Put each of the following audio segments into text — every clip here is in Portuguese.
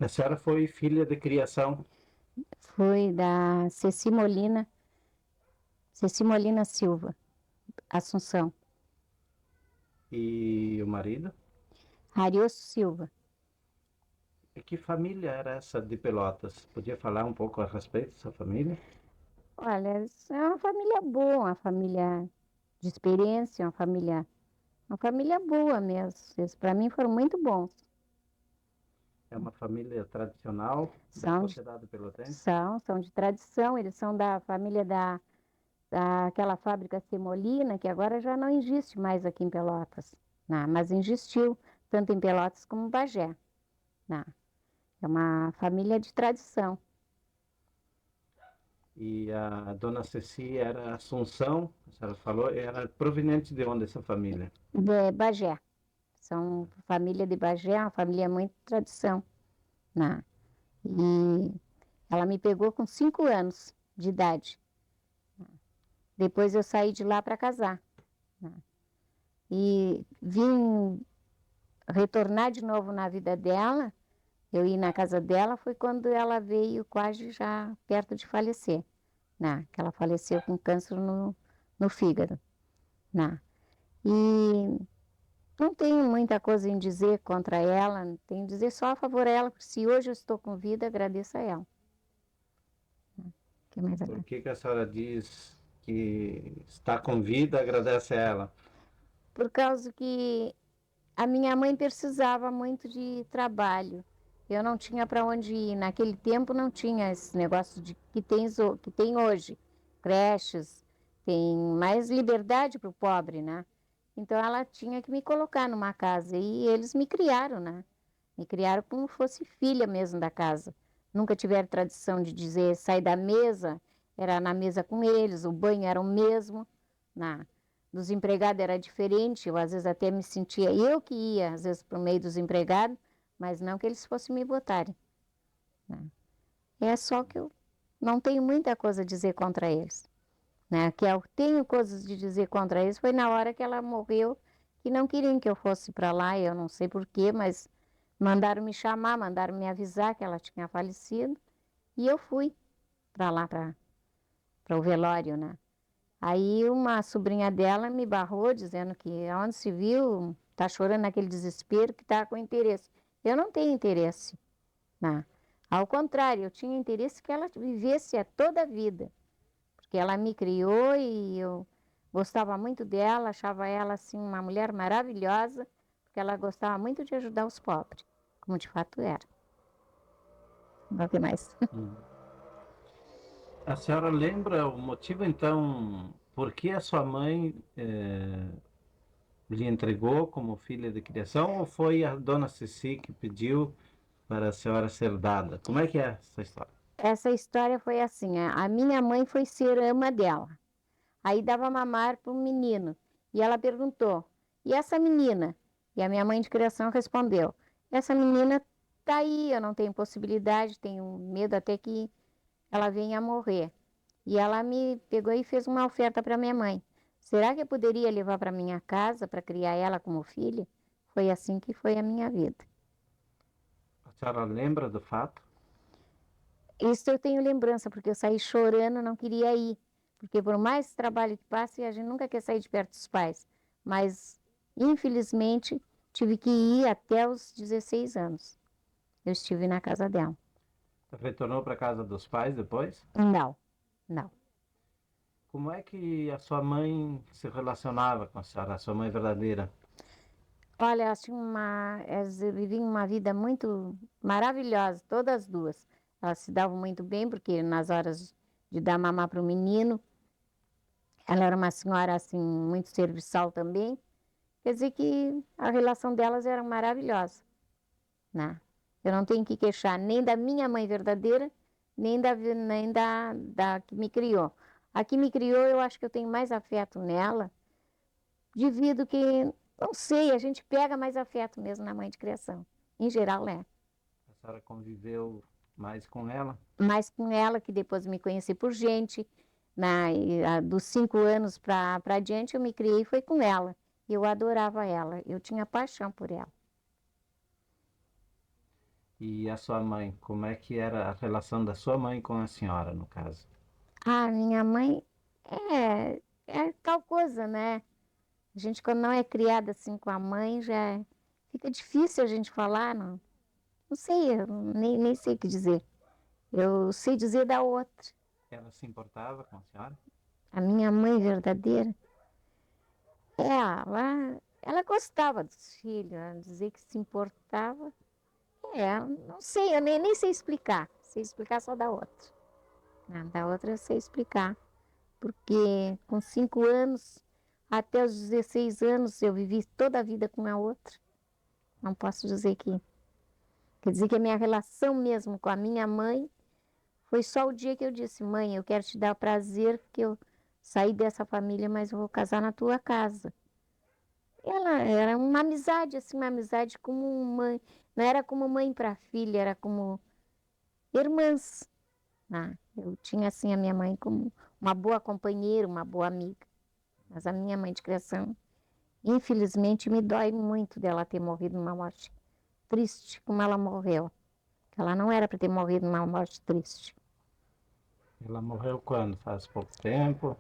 A senhora foi filha de criação Fui da Ceci Molina Silva, Assunção. e o marido? Ariosto Silva. E que família era essa de Pelotas? Podia falar um pouco a respeito dessa família? Olha, isso é uma família boa, uma família de experiência, uma família boa mesmo. Eles, para mim, foram muito bons. É uma família tradicional da São de, sociedade pelotense? são de tradição, eles são da família daquela fábrica Semolina, que agora já não existe mais aqui em Pelotas, né? Mas existiu tanto em Pelotas como em Bagé, né? É uma família de tradição, E a dona Ceci era Assunção, a senhora falou, era proveniente de onde essa família? de Bagé. São família de Bagé, uma família muito tradição, né? E ela me pegou com 5 anos de idade. Depois eu saí de lá para casar, né? E vim retornar de novo na vida dela. Eu ir na casa dela foi quando ela veio quase já perto de falecer, né? Que ela faleceu com câncer no fígado, né? E não tenho muita coisa em dizer contra ela, tenho a dizer só a favor dela, porque se hoje eu estou com vida, agradeço a ela. Que mais Por agora? que que a senhora diz que está com vida, agradece a ela? Por causa que a minha mãe precisava muito de trabalho. Eu não tinha para onde ir. Naquele tempo não tinha esse negócio de que tem hoje. Creches, tem mais liberdade para o pobre, né? Então ela tinha que me colocar numa casa e eles me criaram, né? Me criaram como fosse filha mesmo da casa. Nunca tiveram tradição de dizer sai da mesa, era na mesa com eles, o banho era o mesmo, né? Dos empregados era diferente, eu às vezes até me sentia, eu que ia às vezes para o meio dos empregados, mas não que eles fossem me botarem, né? É só que eu não tenho muita coisa a dizer contra eles, né? Que eu tenho coisas de dizer contra eles foi na hora que ela morreu, que não queriam que eu fosse para lá, eu não sei por quê, mas mandaram me chamar, mandaram me avisar que ela tinha falecido, e eu fui para lá, para o velório, né? Aí uma sobrinha dela me barrou, dizendo que onde se viu, tá chorando naquele desespero que tá com interesse. Eu não tenho interesse, né? Ao contrário, eu tinha interesse que ela vivesse a toda a vida, porque ela me criou e eu gostava muito dela, achava ela assim uma mulher maravilhosa, porque ela gostava muito de ajudar os pobres, como de fato era. Não tem mais. Hum. A senhora lembra o motivo, então, por que a sua mãe lhe entregou como filha de criação ou foi a dona Ceci que pediu para a senhora ser dada? Como é que é essa história? Essa história foi assim: a minha mãe foi ser ama dela. Aí dava mamar para um menino. E ela perguntou: e essa menina? E a minha mãe de criação respondeu: essa menina tá aí, eu não tenho possibilidade, tenho medo até que ela venha a morrer. E ela me pegou e fez uma oferta para minha mãe. Será que eu poderia levar para minha casa para criar ela como filha? Foi assim que foi a minha vida. A senhora lembra do fato? Isso eu tenho lembrança, porque eu saí chorando, não queria ir. Porque por mais trabalho que passe, a gente nunca quer sair de perto dos pais. Mas, infelizmente, tive que ir até os 16 anos. Eu estive na casa dela. Retornou para a casa dos pais depois? Não, não. Como é que a sua mãe se relacionava com a senhora, a sua mãe verdadeira? Olha, elas viviam uma vida muito maravilhosa, todas as duas. Elas se davam muito bem, porque nas horas de dar mamar para o menino, ela era uma senhora, assim, muito serviçal também. Quer dizer que a relação delas era maravilhosa, né? Eu não tenho que queixar nem da minha mãe verdadeira, nem da que me criou. A que me criou, eu acho que eu tenho mais afeto nela, devido que, não sei, a gente pega mais afeto mesmo na mãe de criação. Em geral, é. A senhora conviveu mais com ela? Mais com ela, que depois me conheci por gente, dos 5 anos para adiante, eu me criei foi com ela. Eu adorava ela, eu tinha paixão por ela. E a sua mãe, como é que era a relação da sua mãe com a senhora, no caso? Ah, minha mãe é tal coisa, né? A gente, quando não é criada assim com a mãe, fica difícil a gente falar, não. Não sei, eu nem sei o que dizer. Eu sei dizer da outra. Ela se importava com a senhora? A minha mãe verdadeira, ela gostava dos filhos, dizer que se importava. Não sei, eu nem sei explicar. Sei explicar só da outra. Da outra eu sei explicar. Porque com 5 anos, até os 16 anos, eu vivi toda a vida com a outra. Não posso dizer que. Quer dizer que a minha relação mesmo com a minha mãe foi só o dia que eu disse: mãe, eu quero te dar o prazer, porque eu saí dessa família, mas eu vou casar na tua casa. Ela era uma amizade, assim, uma amizade como mãe. Não era como mãe para filha, era como irmãs. Né? Eu tinha, assim, a minha mãe como uma boa companheira, uma boa amiga. Mas a minha mãe de criação, infelizmente, me dói muito dela ter morrido numa morte triste, como ela morreu. Ela não era para ter morrido numa morte triste. Ela morreu quando? Faz pouco tempo?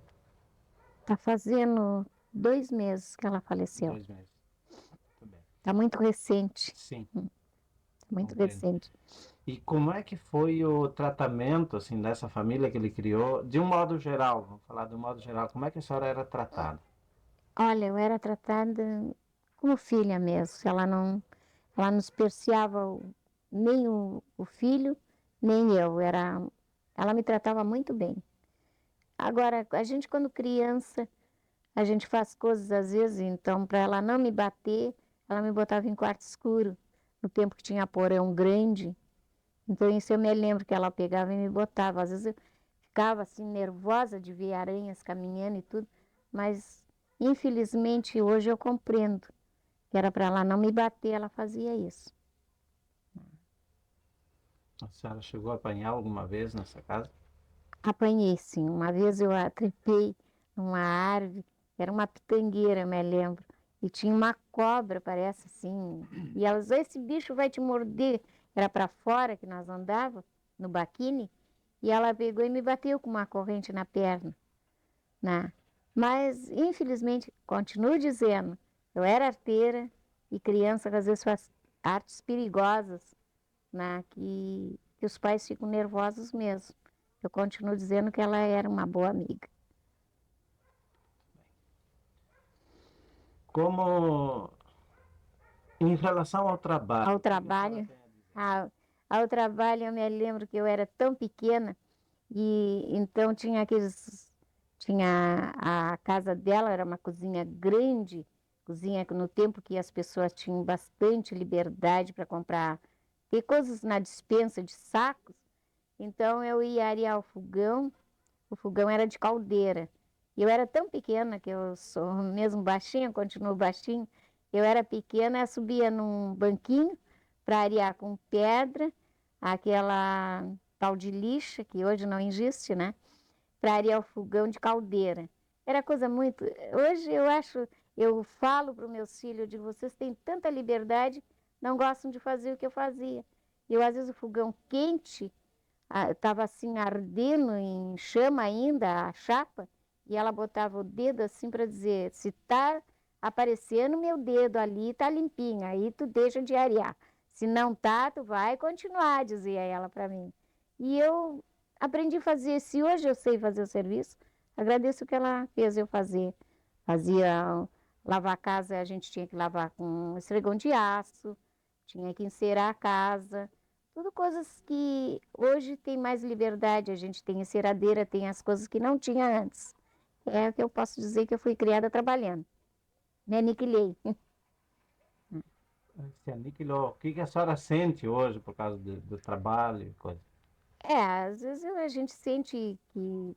Está fazendo 2 meses que ela faleceu. 2 meses. Muito bem. Está muito recente, Sim, muito compreendo. recente. E como é que foi o tratamento, assim, dessa família que ele criou? De um modo geral, vamos falar de um modo geral, como é que a senhora era tratada? Olha, eu era tratada como filha mesmo. Ela não despreciava nem o filho, nem eu. Ela me tratava muito bem. Agora, a gente quando criança, a gente faz coisas às vezes, então para ela não me bater, ela me botava em quarto escuro, no tempo que tinha porão grande. Então isso eu me lembro que ela pegava e me botava. Às vezes eu ficava assim nervosa de ver aranhas caminhando e tudo, mas infelizmente hoje eu compreendo que era para ela não me bater, ela fazia isso. A senhora chegou a apanhar alguma vez nessa casa? Apanhei sim, uma vez eu trepei numa árvore, era uma pitangueira, eu me lembro, e tinha uma cobra, parece assim, e ela dizia, esse bicho vai te morder. Era para fora que nós andava, no baquine, e ela pegou e me bateu com uma corrente na perna, né? Mas, infelizmente, continuo dizendo, eu era arteira e criança que às vezes faz artes perigosas, né? Que os pais ficam nervosos mesmo. Eu continuo dizendo que ela era uma boa amiga. Como em relação ao Ao trabalho, o que que a senhora trabalho, tem a dizer? ao, ao trabalho eu me lembro que eu era tão pequena e então tinha a casa dela, era uma cozinha grande, cozinha no tempo que as pessoas tinham bastante liberdade para comprar, ter coisas na despensa de sacos. Então eu ia arear o fogão era de caldeira. E eu era tão pequena que eu sou mesmo baixinha, continuo baixinha. Eu era pequena, eu subia num banquinho para arear com pedra, aquela tal de lixa, que hoje não existe, né? Para arear o fogão de caldeira. Era coisa muito. Hoje eu acho, eu falo para os meus filhos, eu digo, vocês têm tanta liberdade, não gostam de fazer o que eu fazia. Eu, às vezes, o fogão quente estava assim ardendo em chama ainda a chapa e ela botava o dedo assim para dizer, se tá aparecendo meu dedo ali, tá limpinho, aí tu deixa de arear. Se não tá, tu vai continuar, dizia ela para mim. E eu aprendi a fazer, se hoje eu sei fazer o serviço, agradeço o que ela fez eu fazer. Fazia lavar a casa, a gente tinha que lavar com esfregão de aço, tinha que encerar a casa, tudo coisas que hoje tem mais liberdade, a gente tem enceradeira, tem as coisas que não tinha antes. É o que eu posso dizer que eu fui criada trabalhando. Me aniquilei. Se aniquilou. O que que a senhora sente hoje por causa do trabalho e coisa? Às vezes a gente sente que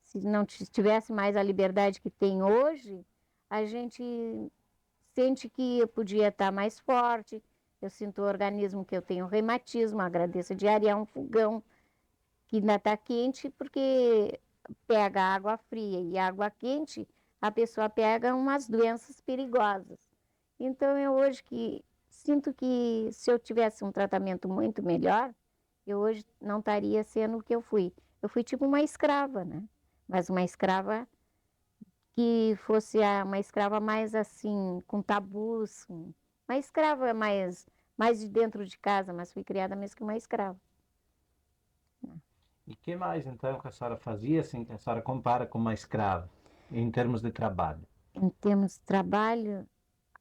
se não tivesse mais a liberdade que tem hoje, a gente sente que eu podia estar mais forte. Eu sinto o organismo que eu tenho reumatismo, agradeço de arear um fogão que ainda está quente, porque pega água fria e água quente, a pessoa pega umas doenças perigosas. Então, eu hoje que sinto que se eu tivesse um tratamento muito melhor, eu hoje não estaria sendo o que eu fui. Eu fui tipo uma escrava, né? Mas uma escrava que fosse uma escrava mais assim, com tabus, uma escrava mais de dentro de casa, mas fui criada mesmo que uma escrava. E que mais então que a senhora fazia, assim, que a senhora compara com uma escrava, em termos de trabalho? Em termos de trabalho,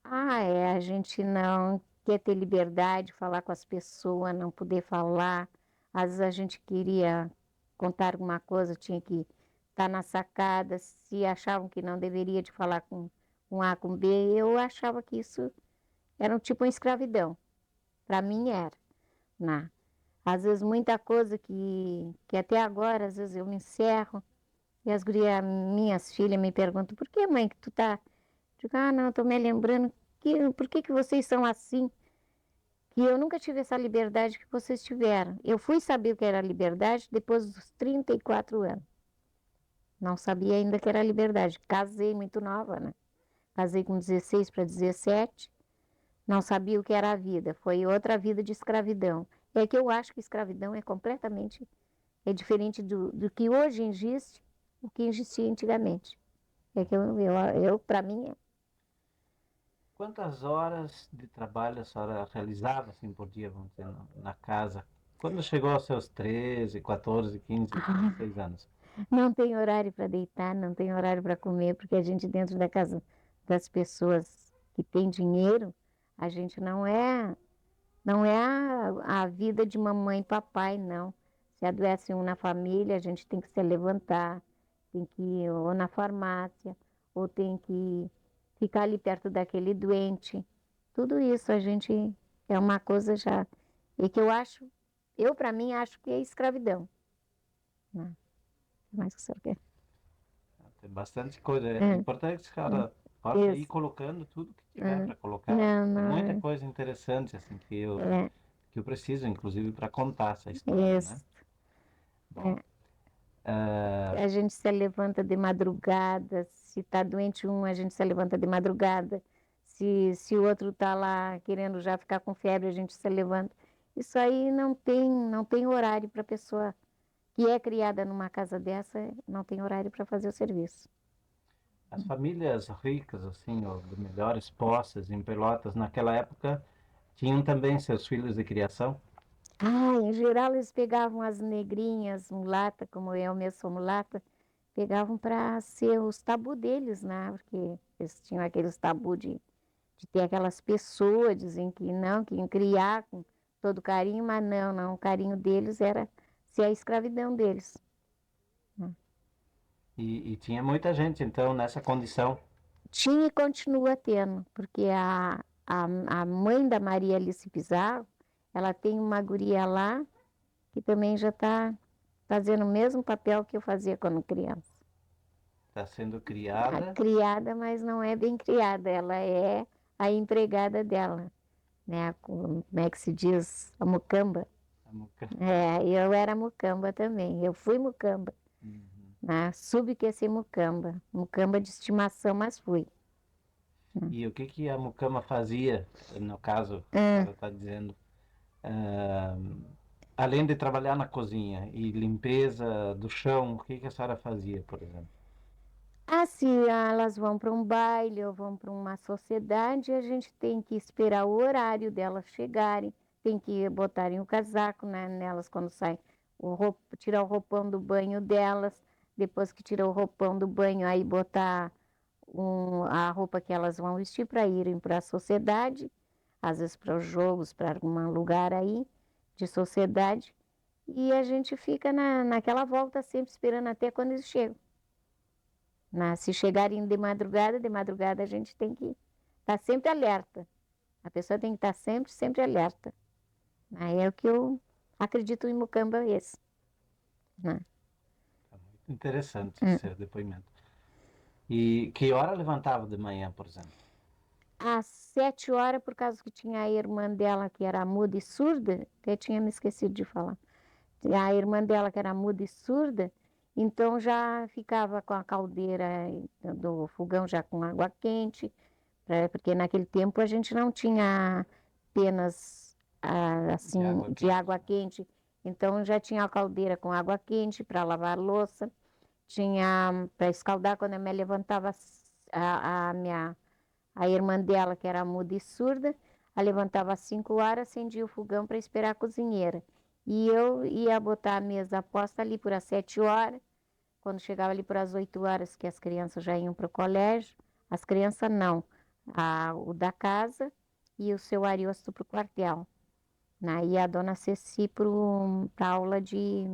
a gente não quer ter liberdade de falar com as pessoas, não poder falar. Às vezes a gente queria contar alguma coisa, tinha que estar na sacada. Se achavam que não deveria de falar com A, com B, eu achava que isso era um tipo de escravidão. Para mim era, né? Às vezes muita coisa que até agora, às vezes eu me encerro e as gurias, minhas filhas me perguntam, por que mãe que tu tá? Digo, não, estou me lembrando, por que vocês são assim? Que eu nunca tive essa liberdade que vocês tiveram. Eu fui saber o que era liberdade depois dos 34 anos. Não sabia ainda que era liberdade. Casei muito nova, né? Casei com 16 para 17. Não sabia o que era a vida. Foi outra vida de escravidão. É que eu acho que escravidão é completamente diferente do que hoje existe, o que existia antigamente. É que eu para mim, Quantas horas de trabalho a senhora realizava, assim, por dia, vamos dizer, na casa? Quando chegou aos seus 13, 14, 15, 16 anos? não tem horário para deitar, não tem horário para comer, porque a gente dentro da casa das pessoas que têm dinheiro, a gente não é a vida de mamãe e papai, não. Se adoece um na família, a gente tem que se levantar, tem que ir ou na farmácia, ou tem que ficar ali perto daquele doente. Tudo isso a gente é uma coisa já, e que eu para mim acho que é escravidão. Né? O que mais que o senhor quer? Tem bastante coisa. É É, importante que a senhora possa ir isso. colocando tudo que tiver É. para colocar. Não, Tem muita não, coisa interessante, assim, é, que eu preciso, inclusive, para contar essa história, é né? isso. Bom, A gente se levanta de madrugada, se está doente um, a gente se levanta de madrugada. Se o outro está lá querendo já ficar com febre, a gente se levanta. Isso aí não tem horário para a pessoa que é criada numa casa dessa, não tem horário para fazer o serviço. as famílias ricas, assim, ou de melhores posses em Pelotas, naquela época, tinham também seus filhos de criação. Em geral eles pegavam as negrinhas, mulata, como eu mesmo sou mulata, pegavam para ser os tabu deles, né? Porque eles tinham aqueles tabu de ter aquelas pessoas, dizem que não, que iam criar com todo carinho, mas não, não, o carinho deles era ser a escravidão deles. Né? E tinha muita gente, então, nessa condição. Tinha e continua tendo, porque a mãe da Maria Alice Pizarro, ela tem uma guria lá que também já está fazendo o mesmo papel que eu fazia quando criança. Está sendo A criada. criada, mas não é bem criada, ela é a empregada dela, né? Como é que se diz? A mucamba. Eu era mucamba também. Eu fui mucamba, Uhum. né? Soube que ia ser mucamba. Mucamba de estimação, mas fui. E o que que a mucama fazia, no caso, a Ah, senhora está dizendo, ah, além de trabalhar na cozinha e limpeza do chão, o que que a senhora fazia, por exemplo? se elas vão para um baile ou vão para uma sociedade, a gente tem que esperar o horário delas chegarem, tem que botarem o casaco, né, nelas quando saem, tirar o roupão do banho delas, depois que tira o roupão do banho, aí botar a roupa que elas vão vestir para irem para a sociedade, às vezes para os jogos, para algum lugar aí de sociedade, e a gente fica naquela volta sempre esperando até quando eles chegam. Se chegarem de madrugada a gente tem que estar sempre alerta. A pessoa tem que estar sempre, sempre alerta. Aí é o que eu acredito em Mucamba esse. Né? Tá muito interessante Hum. esse depoimento. E que hora levantava de manhã, por exemplo? Às 7 horas, por causa que tinha a irmã dela que era muda e surda, até tinha me esquecido de falar. A irmã dela que era muda e surda, então já ficava com a caldeira do fogão já com água quente, porque naquele tempo a gente não tinha penas De assim água de quente. água quente. Então já tinha a caldeira com água quente para lavar a louça, tinha para escaldar quando eu me levantava a irmã dela, que era muda e surda, ela levantava às 5 horas, acendia o fogão para esperar a cozinheira. E eu ia botar a mesa posta ali por às 7 horas, quando chegava ali por às 8 horas, que as crianças já iam para o colégio, as crianças não, o da casa e o seu Ariosto para o quartel, né? E a dona Ceci para aula de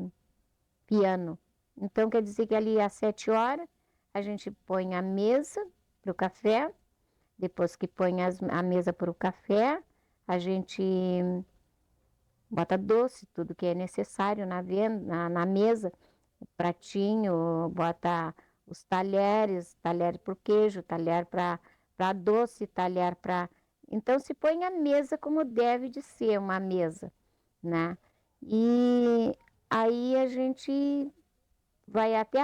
piano. Então, quer dizer que ali às 7 horas, a gente põe a mesa para o café, depois que põe a mesa para o café, a gente bota doce, tudo que é necessário na mesa, pratinho, bota os talheres, talher para o queijo, talher para doce, talher para... Então, se põe a mesa como deve de ser uma mesa, né? E aí a gente vai até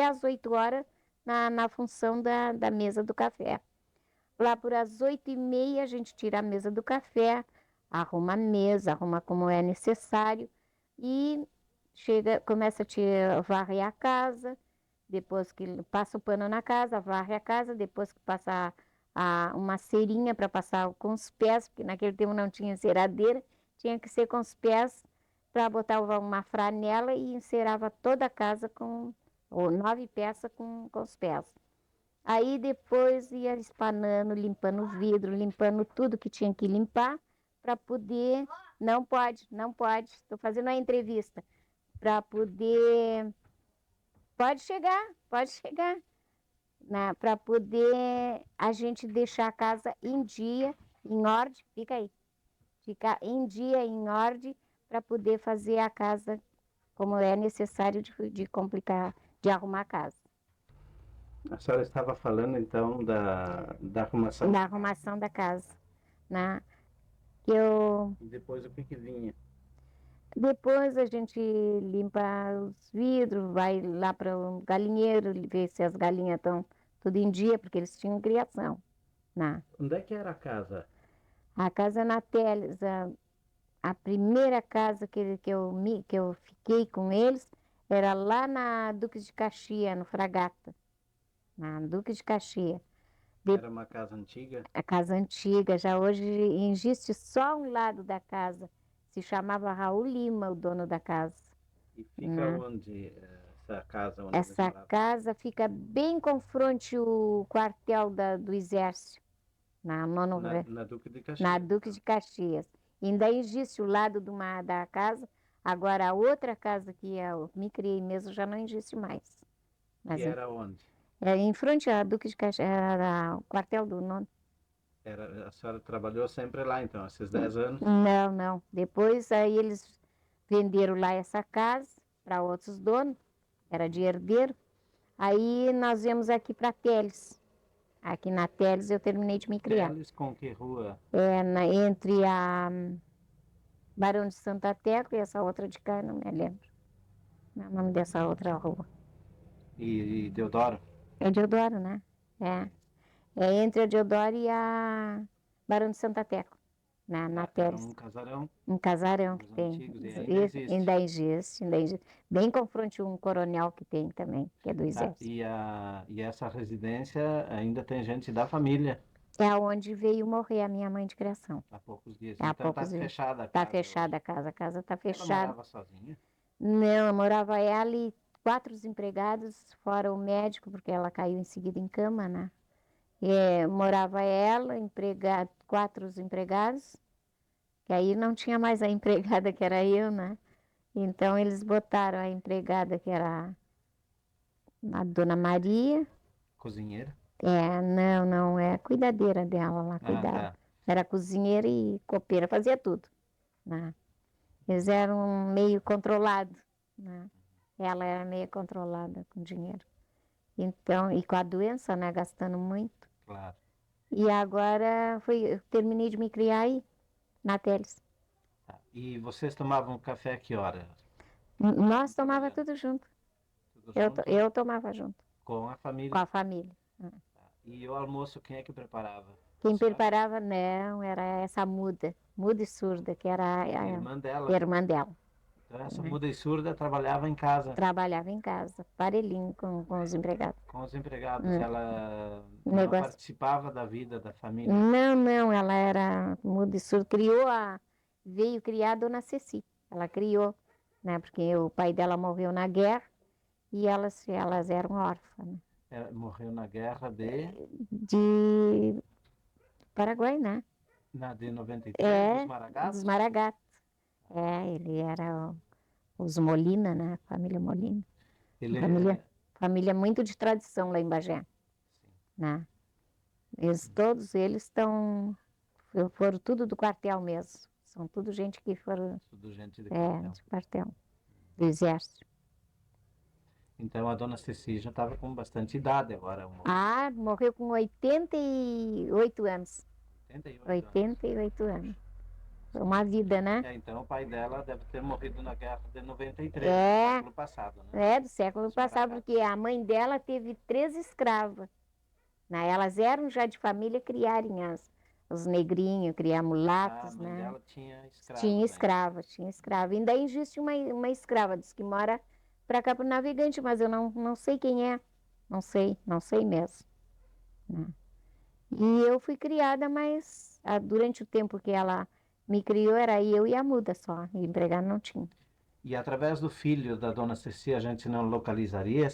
às 8 horas na função da mesa do café. Lá por às 8h30 a gente tira a mesa do café, arruma a mesa, arruma como é necessário e começa a varrer a casa, depois que passa o pano na casa, varre a casa, depois que passa uma cerinha para passar com os pés, porque naquele tempo não tinha enceradeira, tinha que ser com os pés para botar uma franela e encerava toda a casa ou 9 peças com os pés. Aí depois ia espanando, limpando o vidro, limpando tudo que tinha que limpar para poder. Não pode, não pode. Estou fazendo uma entrevista. Para poder. Pode chegar, pode chegar. Né? Para poder a gente deixar a casa em dia, em ordem. Fica aí. Ficar em dia, em ordem, para poder fazer a casa como é necessário de complicar, de arrumar a casa. A senhora estava falando então da arrumação. Da arrumação da casa, né? Eu E depois o que vinha? Depois a gente limpa os vidros, vai lá para o galinheiro, ver se as galinhas estão tudo em dia, porque eles tinham criação, né? Onde é que era a casa? A casa na Teles, a primeira casa que eu fiquei com eles era lá na Duque de Caxias, no Fragata, na Duque de Caxias. Era uma casa antiga? A casa antiga, já hoje existe só um lado da casa. Se chamava Raul Lima, o dono da casa. E fica onde essa casa onde eles Essa moravam? casa fica bem com fronte o quartel do Exército, Na Duque de Caxias. na Duque de Caxias. Ainda existe o lado da casa, agora a outra casa que eu me criei mesmo já não existe mais. Mas E era onde? em frente à Duque de Caxias, era o quartel do nono. A senhora trabalhou sempre lá então, esses 10 anos? Não, não. Depois aí eles venderam lá essa casa para outros donos, era de herdeiro. Aí nós viemos aqui para Teles. Aqui na Teles eu terminei de me criar. Teles com que rua? Entre a Barão de Santa Tecla e essa outra de cá, não me lembro. Não é o nome dessa outra rua. E Deodoro? É Deodoro, né? É entre a Deodoro e a Barão de Santa Tecla, na Era Teles. um casarão? Um casarão que Dos tem. antigos, e ainda existe. Ainda existe. Bem com fronte um coronel que tem também, que é do Tá, Exército. e essa residência ainda tem gente da família É onde veio morrer a minha mãe de criação. há poucos dias. Há Então poucos está dias. fechada a Está casa fechada hoje. a casa está Ela fechada. morava sozinha? Não, morava ela e 4 empregados, fora o médico, porque ela caiu em seguida em cama, né? Morava ela, 4 empregados, que aí não tinha mais a empregada que era eu, né? Então eles botaram a empregada que era a Dona Maria. Cozinheira? Não, é a cuidadeira dela lá, cuidava. Tá. Era cozinheira e copeira, fazia tudo, né? Eles eram meio controlados, né? Ela era meio controlada com dinheiro. Então, e com a doença, né? Gastando muito. Claro. E agora eu terminei de me criar aí, na Teles. Tá. E vocês tomavam café a que hora? Nós tomava tudo junto. Tudo Eu, junto? eu tomava junto, Com a com a família? família. Tá. E o almoço quem é que preparava? Quem senhora? preparava, não, era essa muda e surda, que era A a irmã dela. irmã dela, Então essa né? muda e surda trabalhava em casa Trabalhava em casa, parelhinho com os empregados. com os empregados. Hum, Ela não negócio. participava da vida da família. Não, não, ela era muda e surda, veio criar a Dona Ceci. Ela criou, né? Porque o pai dela morreu na guerra e elas eram órfãs, né? Morreu na guerra De Paraguai, né? de 93, dos É, dos Maragatos. Maragatos. É, ele era os Molina, né? Família Molina. Ele Família, é. família muito de tradição lá em Bagé, Sim, né? Todos eles foram tudo do quartel mesmo. São tudo gente que foram, tudo gente de quartel. de quartel, do exército. Então a dona Ceci já estava com bastante idade agora, Ah, morreu com 88 anos. 88 anos. 88 anos. Foi uma vida, né? Então o pai dela deve ter morrido na guerra de 93, do É, século passado, né? do século Os passado, Maragatos. porque a mãe dela teve 13 escravas. Né? Elas eram já de família criarem os negrinhos, criar A mulatos, mãe né? dela tinha Tinha escravos ainda. escrava, tinha escrava. Ainda existe uma escrava, diz que mora para cá para o navegante, mas eu não sei quem é. Não sei mesmo. Né? E eu fui criada, mas durante o tempo que ela me criou, era eu e a muda só, e empregado não tinha. E através do filho da dona Ceci, a gente não localizaria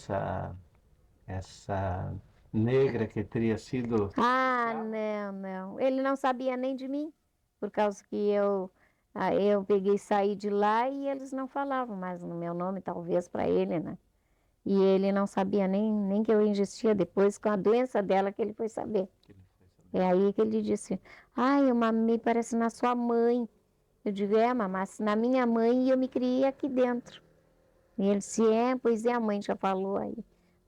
essa negra que teria sido Ah, escrava? não. Ele não sabia nem de mim, por causa que eu peguei e saí de lá e eles não falavam mais no meu nome, talvez para ele, né? E ele não sabia nem que eu existia depois, com a doença dela, que ele foi saber. Que ele foi saber. É aí que ele disse, ai, eu mamei parece na sua mãe. Eu digo, mamasse na minha mãe e eu me criei aqui dentro. E ele disse, pois é, a mãe já falou aí.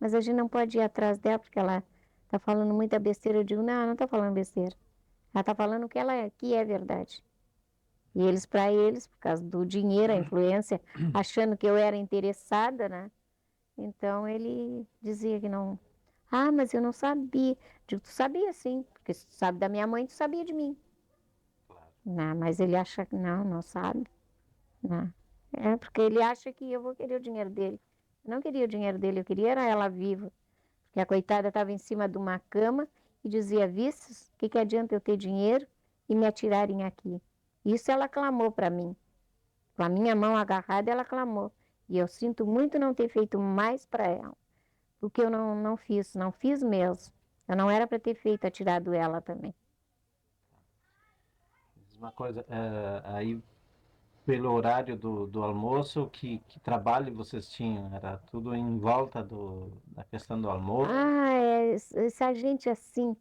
Mas a gente não pode ir atrás dela, porque ela tá falando muita besteira. Eu digo, não tá falando besteira. Ela tá falando que é verdade. E eles, para eles, por causa do dinheiro, a influência, achando que eu era interessada, né? Então ele dizia que não. Ah, mas eu não sabia. Digo, tu sabia sim, porque se tu sabe da minha mãe, tu sabia de mim. Claro. Não, mas ele acha que não sabe. Não. É porque ele acha que eu vou querer o dinheiro dele. Eu não queria o dinheiro dele, eu queria era ela viva. Porque a coitada estava em cima de uma cama e dizia, vistes, o que adianta eu ter dinheiro e me atirarem aqui? Isso ela clamou para mim. Com a minha mão agarrada, ela clamou. E eu sinto muito não ter feito mais para ela. Porque eu não fiz mesmo. Eu não era para ter feito, atirado ela também. Diz uma coisa, aí pelo horário do almoço, que trabalho vocês tinham? Era tudo em volta da questão do almoço? Essa gente assim,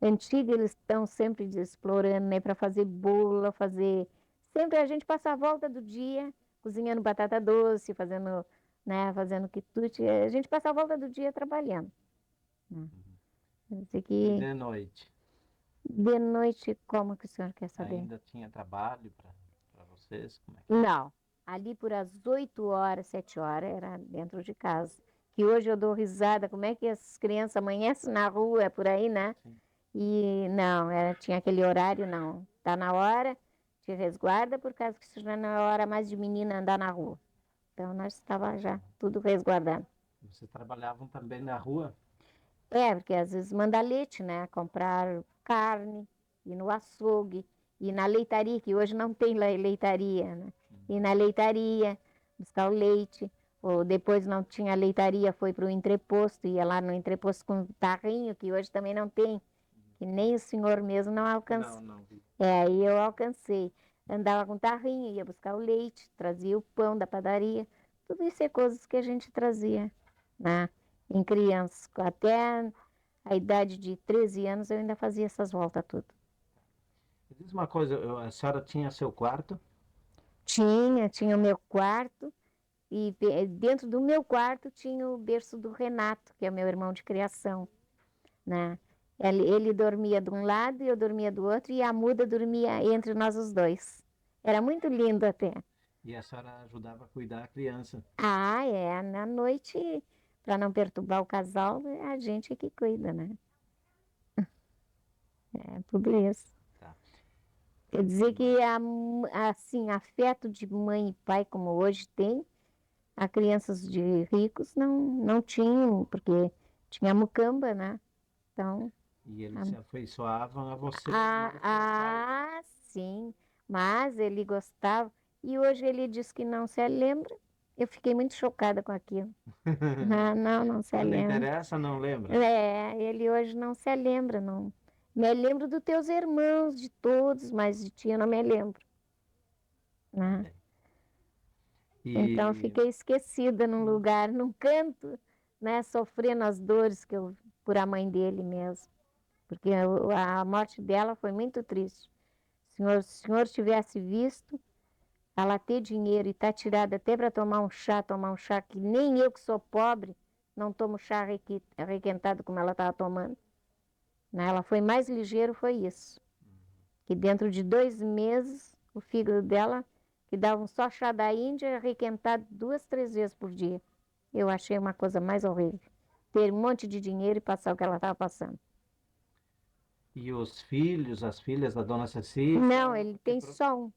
antiga, eles estão sempre explorando, né, para fazer bolo, fazer. Sempre a gente passa a volta do dia cozinhando batata doce, fazendo quitute. A gente passa a volta do dia trabalhando. Né? Quer dizer E que de noite? de noite, como que o senhor quer saber? Ainda tinha trabalho para vocês? Como é que era? Não, ali por as 8 horas, 7 horas, era dentro de casa. Que hoje eu dou risada, como é que as crianças amanhecem na rua, é por aí, né? Sim. E não, tinha aquele horário, não. Tá na hora, te resguarda, por causa que isso já não é hora mais de menina andar na rua. Então nós estava já tudo resguardado. Vocês trabalhavam também na rua? Porque às vezes manda leite, né? Comprar carne, ir no açougue, ir na leitaria, que hoje não tem leitaria, né? Ir na leitaria, buscar o leite. Ou depois não tinha leitaria, foi para o entreposto, ia lá no entreposto com tarrinho, que hoje também não tem, que nem o senhor mesmo não alcança. Não vi. Aí eu alcancei. Andava com tarrinho, ia buscar o leite, trazia o pão da padaria. Tudo isso é coisas que a gente trazia, né? Em criança. Até a idade de 13 anos eu ainda fazia essas voltas tudo. Me diz uma coisa, a senhora tinha seu quarto? Tinha o meu quarto e dentro do meu quarto tinha o berço do Renato, que é o meu irmão de criação, né? Ele dormia de um lado e eu dormia do outro e a muda dormia entre nós os dois. Era muito lindo até. E a senhora ajudava a cuidar da criança? Na noite, para não perturbar o casal, é a gente que cuida, né? É pobreza. Tá. Quer dizer que assim, afeto de mãe e pai como hoje tem, as crianças de ricos não tinham, porque tinha mucamba, né? Então, E eles a- se afeiçoavam a você mais que aos pais. sim, mas ele gostava, e hoje ele diz que não se lembra. Eu fiquei muito chocada com aquilo. Não se Quando lembra. interessa, não lembra. É, ele hoje não se lembra, não. Me lembro dos teus irmãos, de todos, mas de ti eu não me lembro, Tá né? bem. Então eu E fiquei esquecida num lugar, num canto, né, sofrendo as dores que eu por a mãe dele mesmo, porque a morte dela foi muito triste. Se o senhor tivesse visto ela ter dinheiro e tá tirada até para tomar um chá que nem eu que sou pobre não tomo chá requentado como ela estava tomando, né? Ela foi mais ligeiro, foi isso. Que dentro de 2 meses o fígado dela, que dava um só chá da Índia, requentado 2, 3 vezes por dia. Eu achei uma coisa mais horrível. Ter um monte de dinheiro e passar o que ela estava passando. os filhos, as filhas da dona Ceci Não, são ele tem só um.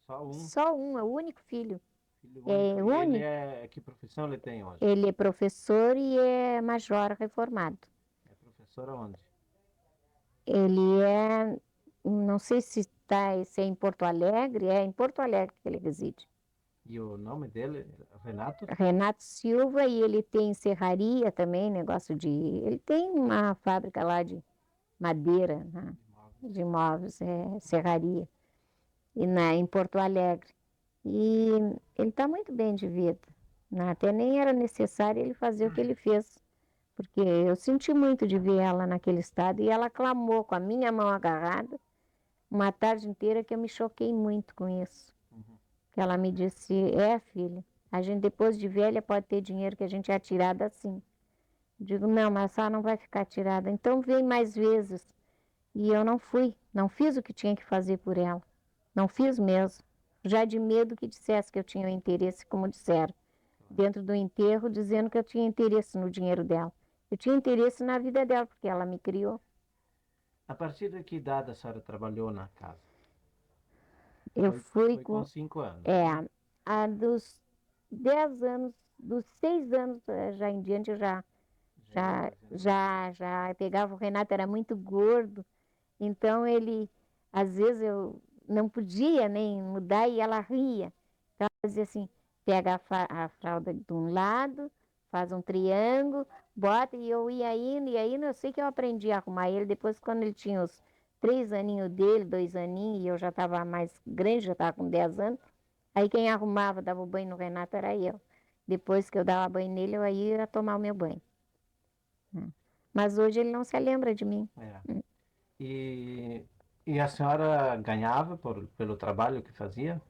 só um Só um, é o único filho. filho único. É E ele único. que profissão ele tem hoje? Ele é professor e é major reformado. É professor aonde? Ele é, não sei se é em Porto Alegre, é em Porto Alegre que ele reside. E o nome dele, Renato? Renato Silva, e ele tem serraria também, negócio de. Ele tem uma fábrica lá de madeira, né? Imóveis. De móveis, serraria, em Porto Alegre. E ele está muito bem de vida, né? Até nem era necessário ele fazer o que ele fez, porque eu senti muito de ver ela naquele estado e ela clamou com a minha mão agarrada uma tarde inteira que eu me choquei muito com isso. Uhum. Que ela me disse, filha, a gente depois de velha pode ter dinheiro que a gente é tirada assim. Digo, não, mas a senhora não vai ficar tirada. Então vem mais vezes. E eu não fui, não fiz o que tinha que fazer por ela. Não fiz mesmo. Já de medo que dissesse que eu tinha interesse, como disseram, dentro do enterro, dizendo que eu tinha interesse no dinheiro dela. Eu tinha interesse na vida dela, porque ela me criou. A partir de que idade a senhora trabalhou na casa? Eu fui Foi com com, 5 anos, é, né? a dos 10 anos, dos 6 anos já em diante, eu Já ia fazendo isso. já pegava o Renato, era muito gordo, então ele, às vezes eu não podia nem mudar e ela ria. Então ela dizia assim, pega a fralda de um lado, faz um triângulo, bota e eu ia indo, eu sei que eu aprendi a arrumar ele, depois quando ele tinha os 3 aninhos dele, 2 aninhos, e eu já estava mais grande, já estava com 10 anos, aí quem arrumava, dava o banho no Renato era eu. Depois que eu dava banho nele, eu ia tomar o meu banho, né? Mas hoje ele não se lembra de mim. É. E, e a senhora ganhava pelo trabalho que fazia?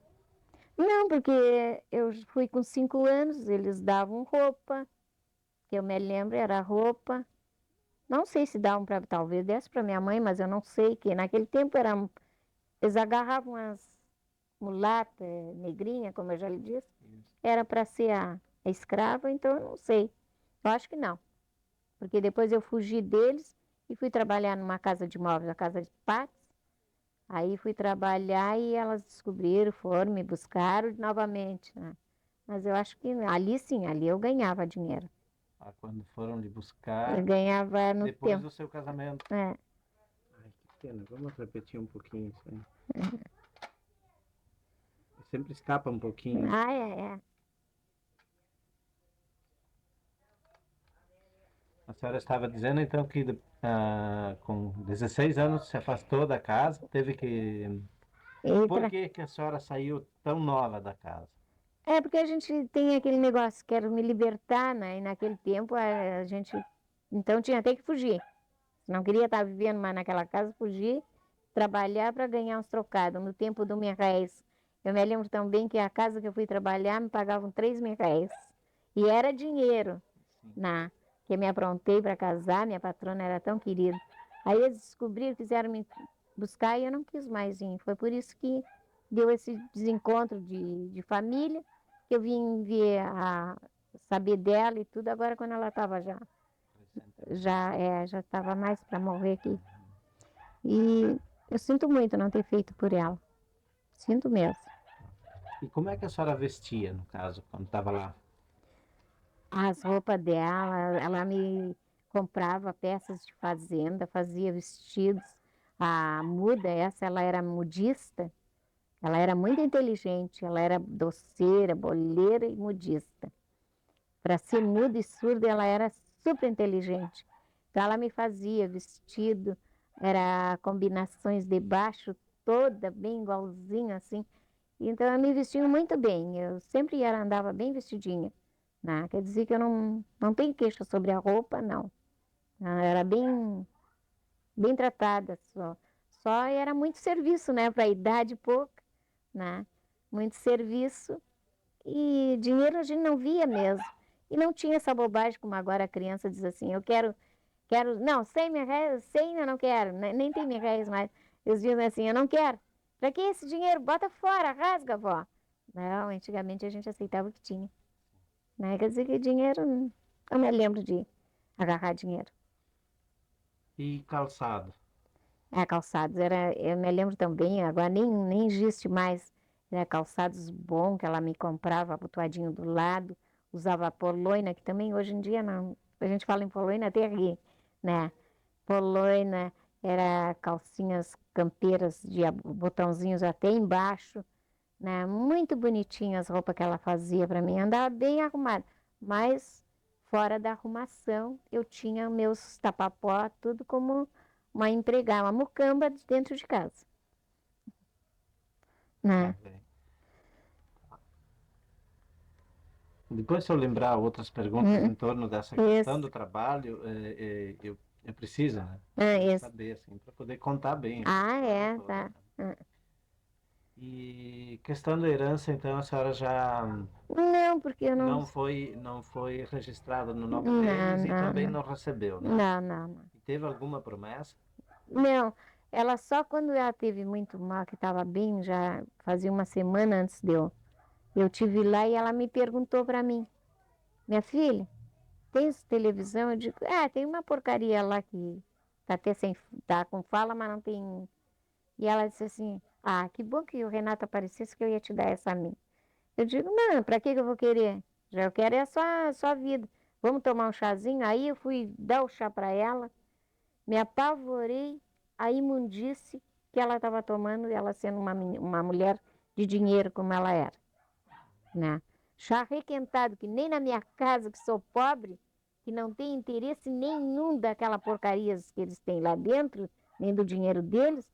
Não, porque eu fui com 5 anos, eles davam roupa, que eu me lembro era roupa. Não sei se davam para, talvez desse para minha mãe, mas eu não sei, que naquele tempo eles agarravam as mulatas, negrinha, como eu já lhe disse, Isso. era para ser a escrava, então eu não sei. Eu acho que não, porque depois eu fugi deles e fui trabalhar numa casa de móveis, a casa de Patos. Aí fui trabalhar e elas descobriram, foram, me buscaram novamente, né? Mas eu acho que ali sim, ali eu ganhava dinheiro. Ah, quando foram lhe Eu buscar, ganhava no depois tempo. do seu casamento. É. Ai, que pena. Vamos repetir um pouquinho isso aí. Sempre escapa um pouquinho. É. A senhora estava dizendo então que com 16 anos se afastou da casa, teve que. E Por que que a senhora saiu tão nova da casa? É porque a gente tem aquele negócio, quero me libertar, né? E naquele tempo a gente. Então tinha até que fugir. Não queria estar vivendo mais naquela casa, fugir, trabalhar para ganhar uns trocados. No tempo do R$ 1.000. Eu me lembro tão bem que a casa que eu fui trabalhar me pagavam R$ 3.000. E era dinheiro, Sim. né? Que eu me aprontei para casar, minha patrona era tão querida. Aí eles descobriram, quiseram me buscar e eu não quis mais ir. Foi por isso que deu esse desencontro de família, que eu vim ver saber dela e tudo, agora quando ela estava Recentemente. já estava mais para morrer aqui. E eu sinto muito não ter feito por ela. Sinto mesmo. E como é que a senhora vestia, no caso, quando estava lá? As roupas dela, ela me comprava peças de fazenda, fazia vestidos. A muda, essa, ela era mudista. Ela era muito inteligente, ela era doceira, boleira e mudista. Para ser muda e surda, ela era super inteligente. Então, ela me fazia vestido, era combinações de baixo, toda bem igualzinha assim. Então, eu me vestia muito bem. Eu sempre andava bem vestidinha. Né? Quer dizer que eu não tenho queixa sobre a roupa, não. Ela era bem tratada só. Só era muito serviço, né? Para a idade pouca, né? Muito serviço e dinheiro a gente não via mesmo. E não tinha essa bobagem como agora a criança diz assim, eu quero, não, 100 mil reais, 100 eu não quero, nem tem mil reais mais. Eles dizem assim, eu não quero. Para que esse dinheiro? Bota fora, rasga, vó. Não, antigamente a gente aceitava o que tinha. Né? Quer dizer que dinheiro, não me lembro de agarrar dinheiro. E calçado? Calçados, era, eu me lembro também, agora nem existe mais. Era calçados bons que ela me comprava, abotoadinho do lado, usava poloina, que também hoje em dia não. A gente fala em poloina até ri, né? Poloina, era calcinhas campeiras de botãozinhos até embaixo, né? Muito bonitinhas as roupas que ela fazia para mim, andava bem arrumada, mas fora da arrumação eu tinha meus tapapó, tudo como uma empregada, uma mucamba dentro de casa, Tá né? bem. Depois, se eu lembrar outras perguntas Hum, em torno dessa questão Isso, do trabalho, eu preciso, né? isso. Saber, assim, para poder contar bem essa Ah, história é, toda, tá. né? E questão da herança, então, a senhora já Não, porque eu não. não foi registrada no nome Não, deles e não, também não. não recebeu, né? Não, não, não. E teve alguma promessa? Não, ela só quando ela teve muito mal, que estava bem, já fazia uma semana antes de eu tive lá e ela me perguntou para mim, minha filha, tem televisão? Eu digo, tem uma porcaria lá que tá até sem, tá com fala, mas não tem. E ela disse assim, que bom que o Renato aparecesse que eu ia te dar essa a mim. Eu digo, não, para que que eu vou querer? Já eu quero é só a vida. Vamos tomar um chazinho? Aí eu fui dar o chá para ela, me apavorei a imundície que ela estava tomando, ela sendo uma mulher de dinheiro como ela era, né? Chá requentado, que nem na minha casa, que sou pobre, que não tem interesse nenhum daquela porcaria que eles têm lá dentro, nem do dinheiro deles,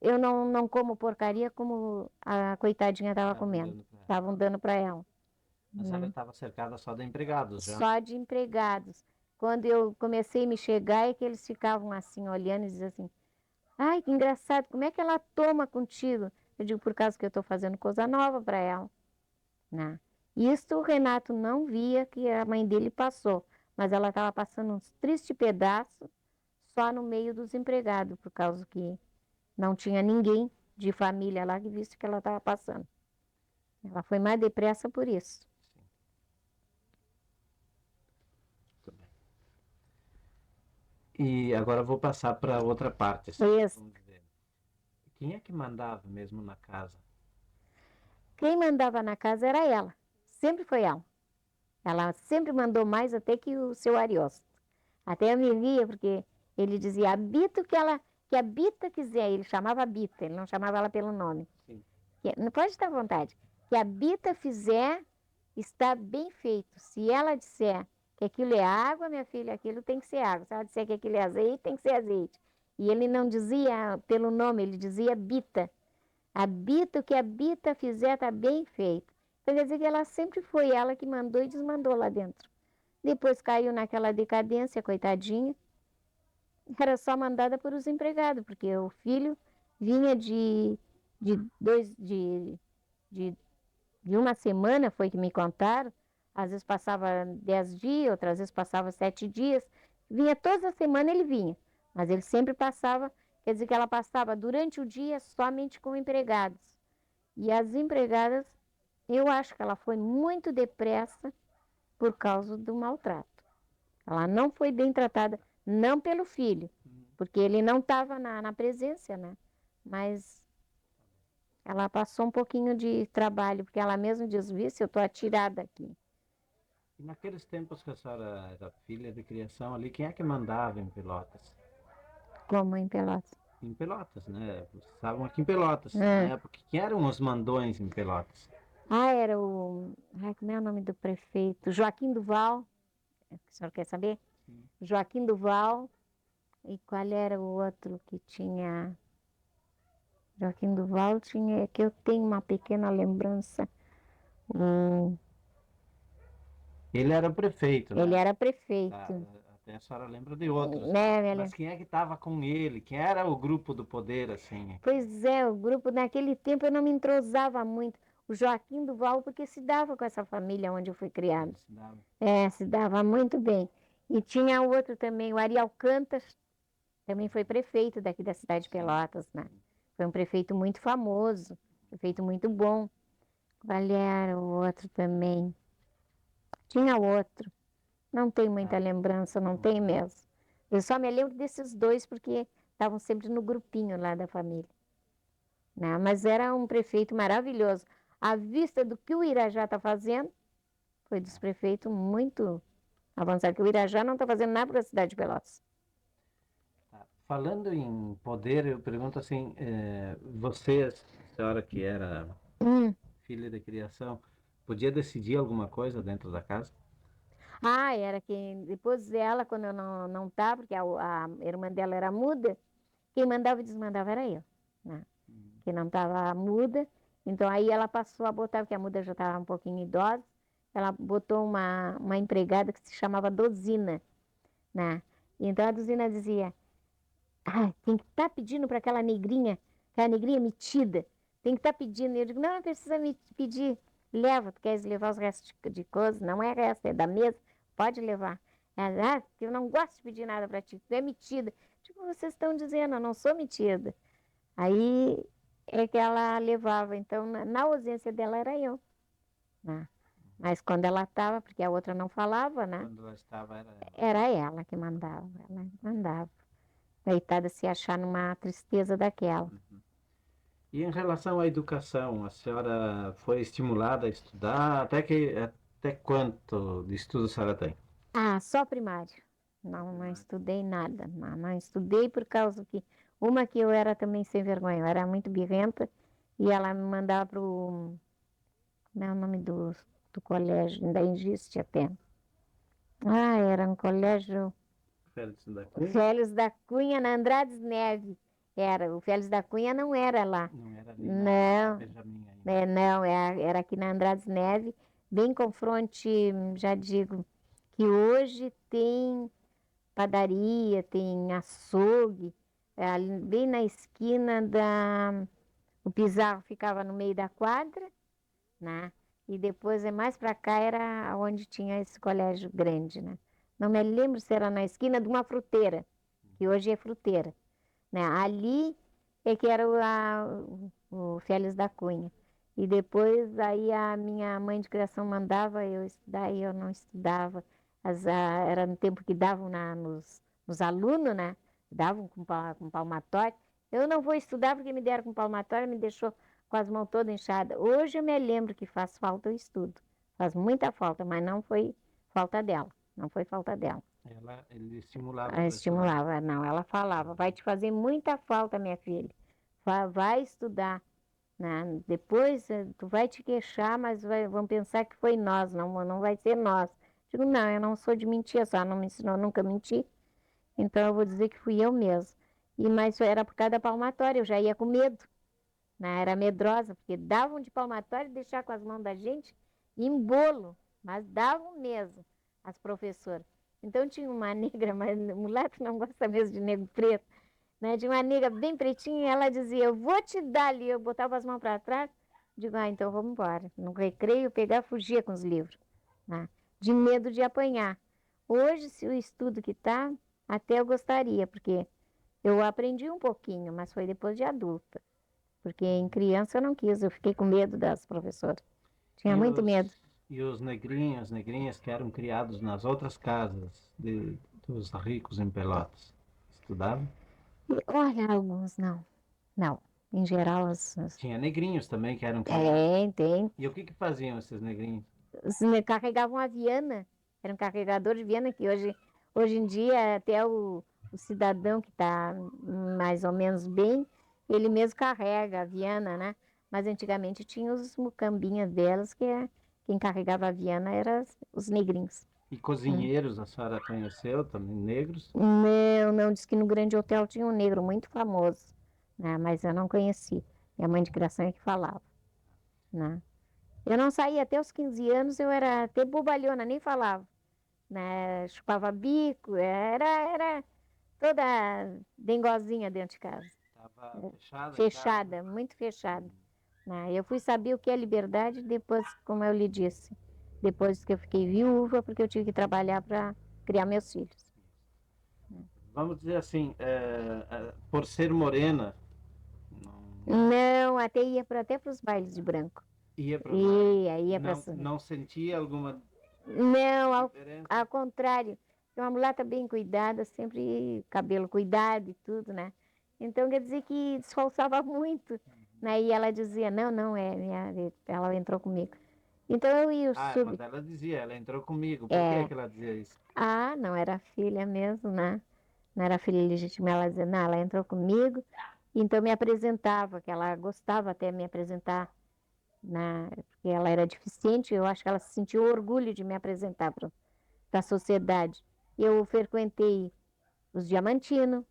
eu não como porcaria como a coitadinha estava Estavam comendo. dando para ela. Estavam dando para ela. A senhora Né? estava cercada só de empregados já. Só de empregados. Quando eu comecei a me chegar, é que eles ficavam assim, olhando e diziam assim, ai, que engraçado, como é que ela toma contigo? Eu digo, por causa que eu estou fazendo coisa nova para ela. Né? Isso o Renato não via que a mãe dele passou, mas ela estava passando uns tristes pedaços só no meio dos empregados, por causa que não tinha ninguém de família lá que visse o que ela estava passando. Ela foi mais depressa por isso. Sim, muito bem. E agora eu vou passar para outra parte, assim, Isso. vamos dizer. Quem é que mandava mesmo na casa? Quem mandava na casa era ela. Sempre foi ela. Ela sempre mandou mais até que o seu Ariosto. Até eu me ria, porque ele dizia, habita o que a Bita quiser. Ele chamava Bita, ele não chamava ela pelo nome. Sim. Não pode estar à vontade. Que a Bita fizer, está bem feito. Se ela disser que aquilo é água, minha filha, aquilo tem que ser água. Se ela disser que aquilo é azeite, tem que ser azeite. E ele não dizia pelo nome, ele dizia Bita. Habita o que a Bita fizer, está bem feito. Então, quer dizer que ela sempre foi ela que mandou e desmandou lá dentro. Depois caiu naquela decadência, coitadinha. Era só mandada por os empregados, porque o filho vinha de, dois, de uma semana, foi que me contaram. Às vezes passava 10 dias, outras vezes passava 7 dias. Vinha toda semana, ele vinha. Mas ele sempre passava, quer dizer que ela passava durante o dia somente com empregados. E as empregadas, eu acho que ela foi muito depressa por causa do maltrato. Ela não foi bem tratada, não pelo filho, porque ele não estava na presença, né? Mas ela passou um pouquinho de trabalho, porque ela mesma diz, vice, eu estou atirada aqui. E naqueles tempos que a senhora era filha de criação ali, quem é que mandava em Pelotas? Como em Pelotas. Em Pelotas, né? Vocês estavam aqui em Pelotas, na Ah, época. Quem eram os mandões em Pelotas? era o... Ai, como é o nome do prefeito? Joaquim Duval. O senhor quer saber? Sim. Joaquim Duval. E qual era o outro que tinha... Joaquim Duval tinha... Que eu tenho uma pequena lembrança. Hum, Ele era o prefeito, ele né? era Tá, prefeito. até a senhora lembra de outros. Né, Mas quem é que estava com ele? Quem era o grupo do poder, assim? Pois é, o grupo naquele tempo eu não me entrosava muito. O Joaquim Duval, porque se dava com essa família onde eu fui criada. Ele se dava. É, se dava muito bem. E tinha outro também, o Ari Alcântara, também foi prefeito daqui da cidade de Sim, Pelotas, né? sim. Foi um prefeito muito famoso, prefeito muito bom. Qual era o outro também? Tinha outro. Não tem muita Ah, lembrança, não tem uhum. mesmo. Eu só me lembro desses dois porque estavam sempre no grupinho lá da família, né? Mas era um prefeito maravilhoso. À vista do que o Irajá está fazendo, foi dos prefeitos muito avançados, que o Irajá não está fazendo nada para a cidade de Pelotas. Tá. Falando em poder, eu pergunto assim, você, a senhora que era Hum. filha de criação, podia decidir alguma coisa dentro da casa? Ah, era quem, depois dela, quando eu não estava, porque a irmã dela era muda, quem mandava e desmandava era eu, né? Hum. Que não estava muda. Então aí ela passou a botar, porque a muda já estava um pouquinho idosa, ela botou uma empregada que se chamava Dozina, né? Então a Dozina dizia, ah, tem que estar pedindo para aquela negrinha metida, tem que estar pedindo. E eu digo, não precisa me pedir, leva, tu queres levar os restos de coisas? Não é resto, é da mesa, pode levar. Ela, ah, que eu não gosto de pedir nada para ti, tu é metida. Tipo, vocês estão dizendo, eu não sou metida. Aí é que ela levava, então na ausência dela era eu, né? Mas quando ela estava, porque a outra não falava, né? Quando ela estava, era ela. Era ela que mandava, ela mandava. Deitada se achar numa tristeza daquela. Uhum. E em relação à educação, a senhora foi estimulada a estudar? Até quanto de estudo a senhora tem? Ah, só primário. Não estudei nada. Não estudei por causa que uma que eu era também sem vergonha, eu era muito birrenta e ela me mandava pro, como é o nome do colégio, ainda existe até. Ah, era um colégio Félix da Cunha? Félix da Cunha, na Andrades Neves. Era, o Félix da Cunha não era lá. Não era ali na Não, Benjamin ainda. não, era aqui na Andrades Neves, bem com fronte, já digo, que hoje tem padaria, tem açougue, bem na esquina da. O Pizarro ficava no meio da quadra, né? E depois mais para cá era onde tinha esse colégio grande, né? Não me lembro se era na esquina de uma fruteira, que hoje é fruteira, né? Ali é que era o Félix da Cunha. E depois aí a minha mãe de criação mandava eu estudar e eu não estudava. Era no tempo que davam nos alunos, né? Davam com palmatório. Eu não vou estudar porque me deram com palmatório, me deixou com as mãos todas inchadas. Hoje eu me lembro que faz falta o estudo. Faz muita falta, mas não foi falta dela. Não foi falta dela. Ele estimulava Ela para estudar. estimulava, não, ela falava, vai te fazer muita falta, minha filha. Vai estudar, né? Depois tu vai te queixar, mas vão pensar que foi nós, não vai ser nós. Digo, não, eu não sou de mentir, a senhora não me ensinou nunca a mentir, então eu vou dizer que fui eu mesmo. Mas era por causa da palmatória, eu já ia com medo, né? Era medrosa, porque davam de palmatória e deixar com as mãos da gente em bolo, mas davam mesmo as professoras. Então tinha uma negra, mas mulata não gosta mesmo de negro preto, né? De uma nega bem pretinha, e ela dizia, eu vou te dar ali, eu botava as mãos para trás, digo, ah, então vamos embora. No recreio, eu pegava, fugia com os livros, né? De medo de apanhar. Hoje, se o estudo que tá, até eu gostaria, porque eu aprendi um pouquinho, mas foi depois de adulta. Porque em criança eu não quis, eu fiquei com medo das professoras. Tinha E muito medo. os negrinhos, negrinhas que eram criados nas outras casas dos ricos em Pelotas, estudavam? Olha, alguns não, não. Em geral, Tinha negrinhos também que eram casados. tem. E o que que faziam esses negrinhos? Carregavam a Viana, era um carregador de Viana que hoje em dia até o cidadão que está mais ou menos bem, ele mesmo carrega a Viana, né? Mas antigamente tinha os mucambinhas delas, quem carregava a Viana eram os negrinhos. E Hum. cozinheiros a senhora conheceu também, negros? Não, não, disse que no Grande Hotel tinha um negro muito famoso, né? Mas eu não conheci. Minha mãe de criação é que falava, né? Eu não saía até os 15 anos, eu era até bobalhona, nem falava, né? Chupava bico, era toda dengozinha dentro de casa. Estava fechada em casa? Fechada, muito fechada, né? Eu fui saber o que é liberdade depois, como eu lhe disse, depois que eu fiquei viúva, porque eu tive que trabalhar para criar meus filhos. Vamos dizer assim, por ser morena, não Não, até ia até para os bailes de branco. ia para os bailes, Ia para. não sentia alguma Não, diferença? ao contrário. Uma mulata bem cuidada, sempre cabelo cuidado e tudo, né? Então quer dizer que disfarçava muito, né? E ela dizia, não, não, ela entrou comigo. Então eu ia Ah, mas ela dizia, ela entrou comigo. Por que é, que ela dizia isso? não era filha mesmo, né? Não era filha legítima, ela dizia, não, ela entrou comigo, então me apresentava, que ela gostava até de me apresentar, porque ela era deficiente, eu acho que ela sentiu orgulho de me apresentar para a sociedade. Eu frequentei os Diamantino,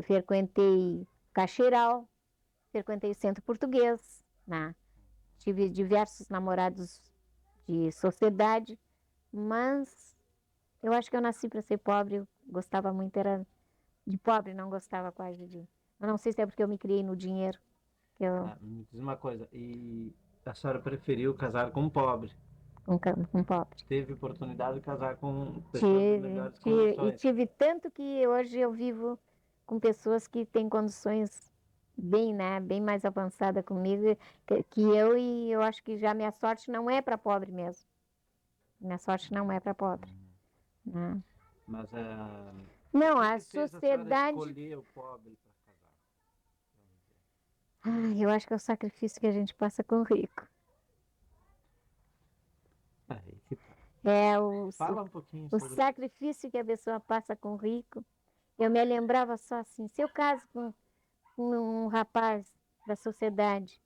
frequentei Caxeiral, frequentei o Centro Português, né? Tive diversos namorados de sociedade, mas eu acho que eu nasci para ser pobre, eu gostava muito, era de pobre, não gostava quase de. Eu não sei se é porque eu me criei no dinheiro, que eu, Ah, me diz uma coisa, e a senhora preferiu casar com um pobre? com pobre. Teve oportunidade de casar com pessoas de Tive, melhores tive, e condições? tive tanto que hoje eu vivo com pessoas que têm condições bem, né, bem mais avançada comigo que eu, e eu acho que já minha sorte não é para pobre mesmo. Minha sorte não é para pobre, né? Mas o Não, que a que fez a senhora sociedade, escolher o pobre para casar? eu acho que é o sacrifício que a gente passa com o rico. Aí que tá. É Fala um pouquinho o sobre isso. sacrifício que a pessoa passa com o rico. Eu me lembrava só assim, se eu caso com um rapaz da sociedade,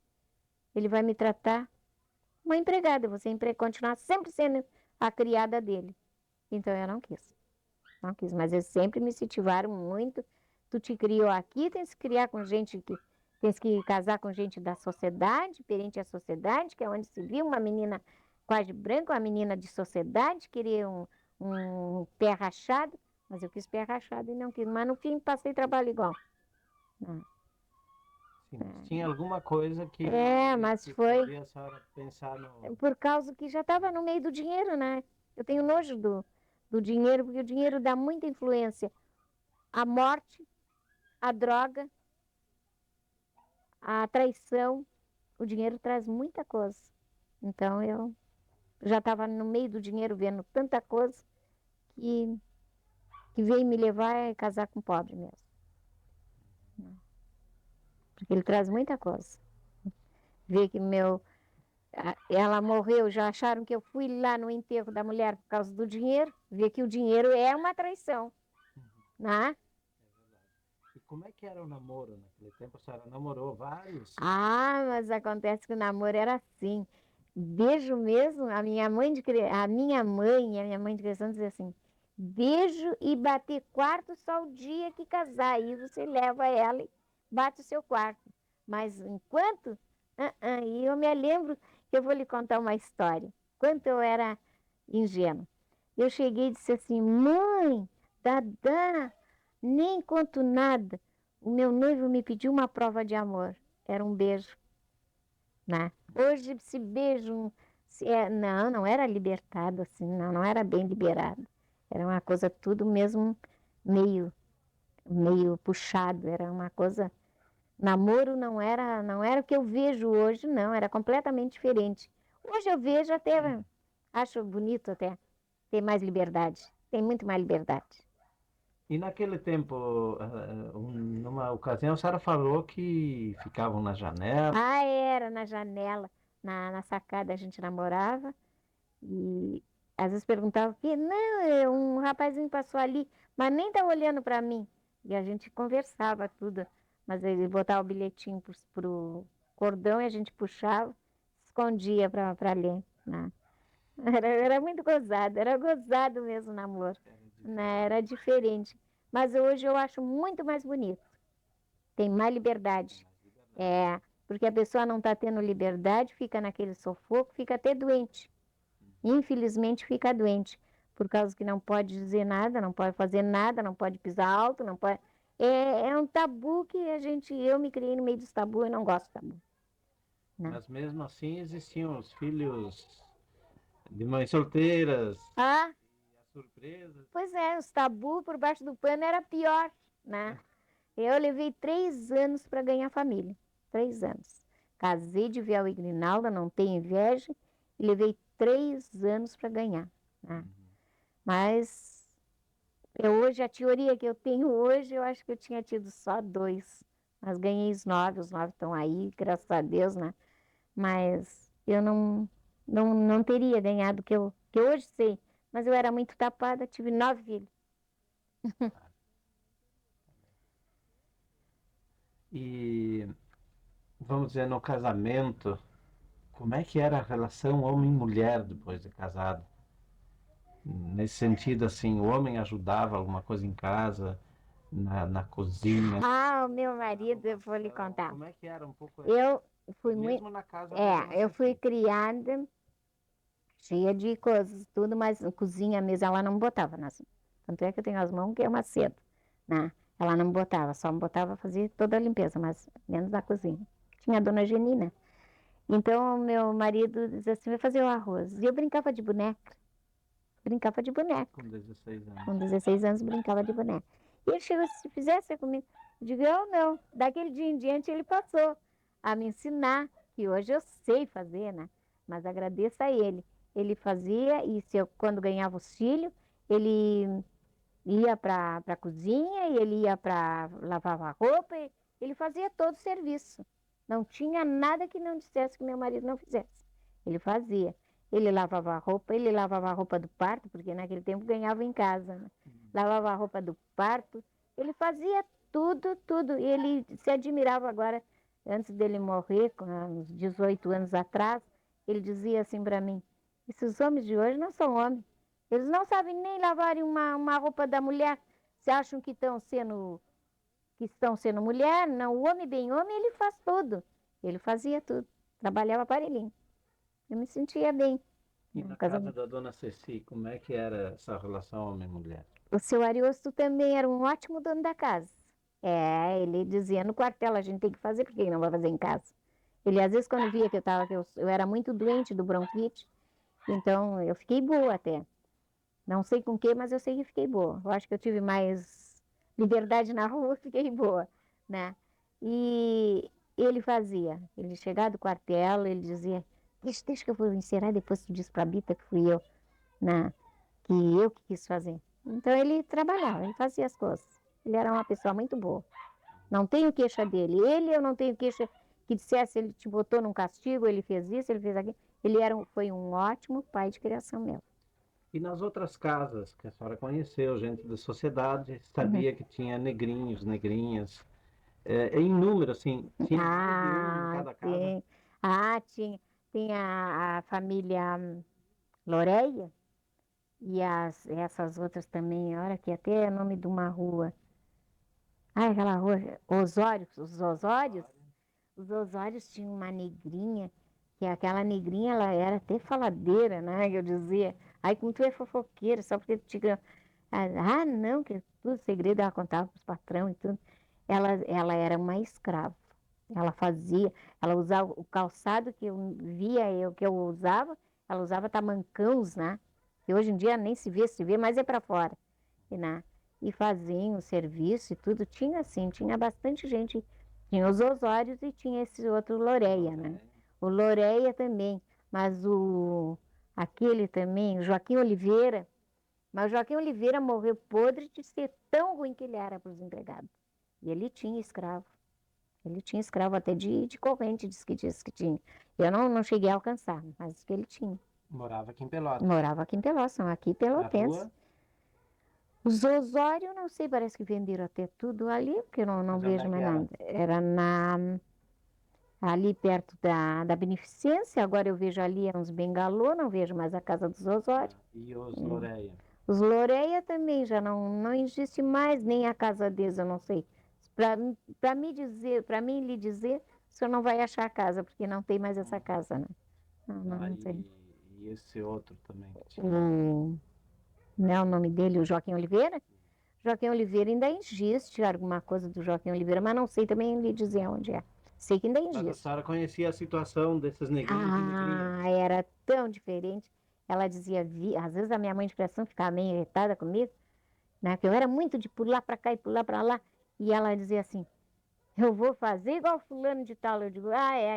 ele vai me tratar uma empregada, você continuar sempre sendo a criada dele. Então eu não quis, não quis, mas eles sempre me incentivaram muito. Tu te criou aqui, tens que criar com gente que tens que casar com gente da sociedade, perante a sociedade, que é onde se viu uma menina quase branca, uma menina de sociedade, queria um pé rachado, mas eu quis pé rachado e não quis. Mas no fim passei trabalho igual. Sim, mas tinha alguma coisa Mas que foi fazia a senhora pensar no. por causa que já estava no meio do dinheiro, né? Eu tenho nojo do dinheiro, porque o dinheiro dá muita influência. A morte, a droga, a traição, o dinheiro traz muita coisa. Então eu já estava no meio do dinheiro vendo tanta coisa que, que veio me levar a casar com pobre mesmo. Porque ele traz muita coisa. Ver que ela morreu, já acharam que eu fui lá no enterro da mulher por causa do dinheiro. Ver que o dinheiro é uma traição, né? E como é que era o namoro naquele tempo? A senhora namorou vários? Mas acontece que o namoro era assim. Beijo mesmo, a minha mãe e a minha mãe de criação dizia assim: beijo e bater quarto só o dia que casar. Aí você leva ela e bate o seu quarto. Mas enquanto. E eu me lembro que eu vou lhe contar uma história. Quando eu era ingênua, eu cheguei e disse assim: mãe, Dadá, nem conto nada. O meu noivo me pediu uma prova de amor. Era um beijo, né? Hoje se beijam, não, não era libertado assim, não, não era bem liberado. Era uma coisa tudo mesmo meio, meio puxado, era uma coisa. Namoro não era o que eu vejo hoje, não, era completamente diferente. Hoje eu vejo até, acho bonito até ter mais liberdade, tem muito mais liberdade. E naquele tempo, numa ocasião, a senhora falou que ficavam na janela. Ah, era na janela, na sacada a gente namorava e às vezes perguntava o quê? Não, um rapazinho passou ali, mas nem tá olhando para mim. E a gente conversava tudo, mas ele botava o bilhetinho pro cordão e a gente puxava, escondia para ler, né? Era muito gozado, era gozado mesmo o namoro, né? Era diferente. Mas hoje eu acho muito mais bonito, tem mais liberdade. É, porque a pessoa não está tendo liberdade, fica naquele sufoco, fica até doente. Infelizmente fica doente, por causa que não pode dizer nada, não pode fazer nada, não pode pisar alto, não pode. É um tabu que eu me criei no meio dos tabus e não gosto de tabu. Não. Mas mesmo assim existiam os filhos de mães solteiras, Ah, as surpresas. pois é, os tabu por baixo do pano era pior, né? Eu levei 3 anos para ganhar família. 3 anos. Casei de véu e grinalda, não tenho inveja, e levei 3 anos para ganhar, né? Mas hoje, a teoria que eu tenho hoje, eu acho que eu tinha tido só 2. Mas ganhei os 9 estão aí, graças a Deus, né? Mas eu não teria ganhado o que eu hoje sei. Mas eu era muito tapada, tive 9 filhos. E vamos dizer, no casamento, como é que era a relação homem-mulher depois de casado? Nesse sentido, assim, o homem ajudava alguma coisa em casa, na cozinha. Ah, o meu marido, eu vou lhe contar. Como é que era um pouco, Eu fui muito. mesmo na casa da dona Eu fui Ceci? criada cheia de coisas, tudo, mas cozinha mesmo ela não me botava nas. Tanto é que eu tenho as mãos que é uma seda, né? Ela não me botava, só me botava fazer toda a limpeza, mas menos na cozinha. Tinha a dona Genina. Então, meu marido dizia assim, vai fazer o arroz. E eu brincava de boneca. Brincava de boneca. Com 16 anos. Com 16 anos, brincava de boneca. E ele chegou, se fizesse comigo. Eu digo, eu não. Daquele dia em diante, ele passou a me ensinar, que hoje eu sei fazer, né? Mas agradeço a ele. Ele fazia, e se eu, quando ganhava os filhos, ele ia para a cozinha, e ele ia para lavar a roupa, e ele fazia todo o serviço. Não tinha nada que não dissesse que meu marido não fizesse. Ele fazia. Ele lavava a roupa do parto, porque naquele tempo ganhava em casa, né? Lavava a roupa do parto, ele fazia tudo, tudo. E ele se admirava agora, antes dele morrer, com uns 18 anos atrás, ele dizia assim para mim, esses homens de hoje não são homens. Eles não sabem nem lavarem uma roupa da mulher. Se acham que estão sendo mulher, não, o homem bem homem, ele faz tudo. Ele fazia tudo, trabalhava aparelhinho. Eu me sentia bem E no na casa casamento. da dona Ceci, como é que era essa relação homem-mulher? O seu Ariosto também era um ótimo dono da casa. É, ele dizia no quartel, a gente tem que fazer, porque ele não vai fazer em casa. Ele, às vezes, quando via que eu era muito doente do bronquite, então eu fiquei boa até. Não sei com o que, mas eu sei que fiquei boa. Eu acho que eu tive mais liberdade na rua, fiquei boa, né? E ele fazia, ele chegava do quartel, ele dizia, deixa que eu vou encerar, depois tu diz pra Bita que fui eu, né? Que eu que quis fazer. Então ele trabalhava, ele fazia as coisas. Ele era uma pessoa muito boa. Não tenho queixa dele. Eu não tenho queixa que dissesse ele te botou num castigo, ele fez isso, ele fez aquilo. Foi um ótimo pai de criação meu. E nas outras casas que a senhora conheceu, gente da sociedade, Uhum. sabia que tinha negrinhos, negrinhas, em número, assim, tinha mais de um em Ah, cada casa? tem. Ah, tinha. Tem a família Loreia e essas outras também, olha que até é nome de uma rua. Ah, aquela rua, os Osórios tinham uma negrinha, que aquela negrinha, ela era até faladeira, né? Eu dizia, ai, como tu é fofoqueira, só porque tu tinha... não, que tudo segredo ela contava para os patrão e tudo. Ela era uma escrava. Ela fazia, ela usava o calçado que eu via, que eu usava, ela usava tamancãos, né? E hoje em dia nem se vê, mas é para fora, né? E faziam o serviço e tudo. Tinha assim, tinha bastante gente. Tinha os Osórios e tinha esse outro Loreia, né? O Loreia também, mas aquele também, o Joaquim Oliveira, Mas o Joaquim Oliveira morreu podre de ser tão ruim que ele era para os empregados. E ele tinha escravo. Ele tinha escravo até de corrente, diz que tinha. Eu não cheguei a alcançar, mas diz que ele tinha. Morava aqui em Pelotas. Morava aqui em Pelotas, são aqui Na pelotenses. rua? Os Osório, não sei, parece que venderam até tudo ali, porque eu não Mas onde vejo é que mais era? nada. Era ali perto da Beneficência, agora eu vejo ali uns bengalô, não vejo mais a casa dos Osório. E os Loreia? Os Loreia também já não existe mais, nem a casa deles, eu não sei. Para mim lhe dizer, o senhor não vai achar a casa, porque não tem mais essa casa, né? Não sei. E esse outro também que tinha. Não é o nome dele, o Joaquim Oliveira? Joaquim Oliveira ainda existe alguma coisa do Joaquim Oliveira, mas não sei também lhe dizer onde é. Sei que ainda Mas a existe. senhora conhecia a situação desses negrinhos e negrinhas? Era tão diferente. Ela dizia, às vezes a minha mãe de criação ficava meio irritada comigo, né? Que eu era muito de pular para cá e pular para lá. E ela dizia assim, eu vou fazer igual fulano de tal. Eu digo,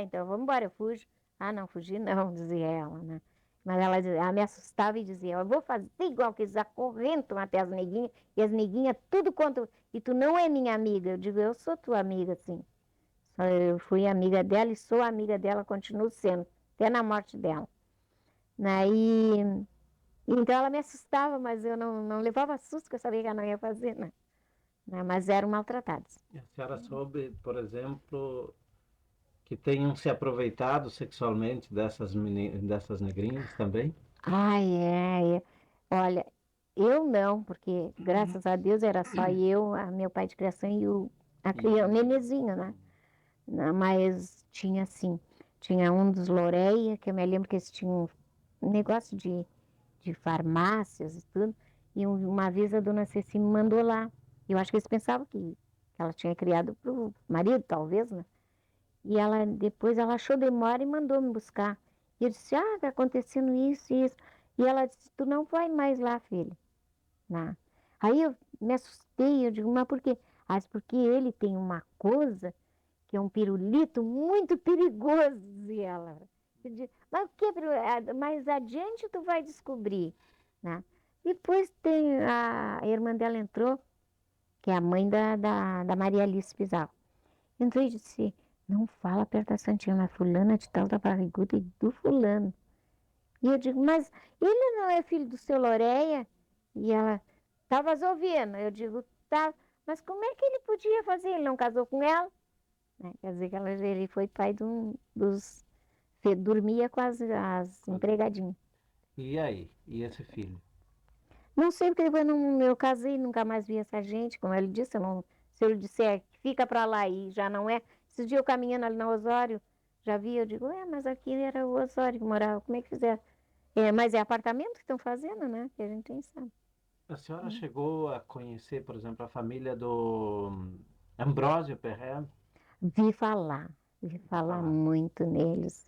então vamos embora, eu fujo. Não, fugir não, dizia ela, né? Mas ela me assustava e dizia, eu vou fazer igual que eles acorrentam até as neguinhas, e as neguinhas tudo quanto... E tu não é minha amiga. Eu digo, eu sou tua amiga, sim. Eu fui amiga dela e sou amiga dela, continuo sendo, até na morte dela. Aí, então ela me assustava, mas eu não levava susto, porque eu sabia que ela não ia fazer, né? Mas eram maltratados. E a senhora soube, por exemplo, que tenham se aproveitado sexualmente dessas negrinhas também? É. Olha, eu não, porque graças a Deus era só eu, meu pai de criação e o nenezinho, né? Mas tinha sim, tinha um dos Loreia, que eu me lembro que eles tinham um negócio de farmácias e tudo, e uma vez a dona Ceci me mandou lá. Eu acho que eles pensavam que ela tinha criado para o marido, talvez, né? E depois ela achou demora e mandou me buscar. E eu disse, tá acontecendo isso e isso. E ela disse, tu não vai mais lá, filha. Né? Aí eu me assustei, eu digo, mas por quê? Disse, porque ele tem uma coisa que é um pirulito muito perigoso, dizia ela. Eu digo, mas o que? Mais adiante tu vai descobrir, né? Depois tem a irmã dela entrou, que é a mãe da Maria Alice Pizarro. Entrou e disse, não fala perto da Santinha, mas fulana de tal da barriguda e do fulano. E eu digo, mas ele não é filho do seu Loreia? E ela, estavas ouvindo? Eu digo, tá, mas como é que ele podia fazer? Ele não casou com ela? Né? Quer dizer que ele foi pai dormia com as empregadinhas. E aí? E esse filho? Não sei porque depois eu casei, nunca mais vi essa gente, como ele disse, se eu disser que fica para lá e já não é. Esses dias eu caminhando ali na Osório, já vi, eu digo, mas aqui era o Osório que morava, como é que fizeram? Mas é apartamento que estão fazendo, né? Que a gente nem sabe. A senhora chegou a conhecer, por exemplo, a família do Ambrósio Perrel? Vi falar muito neles.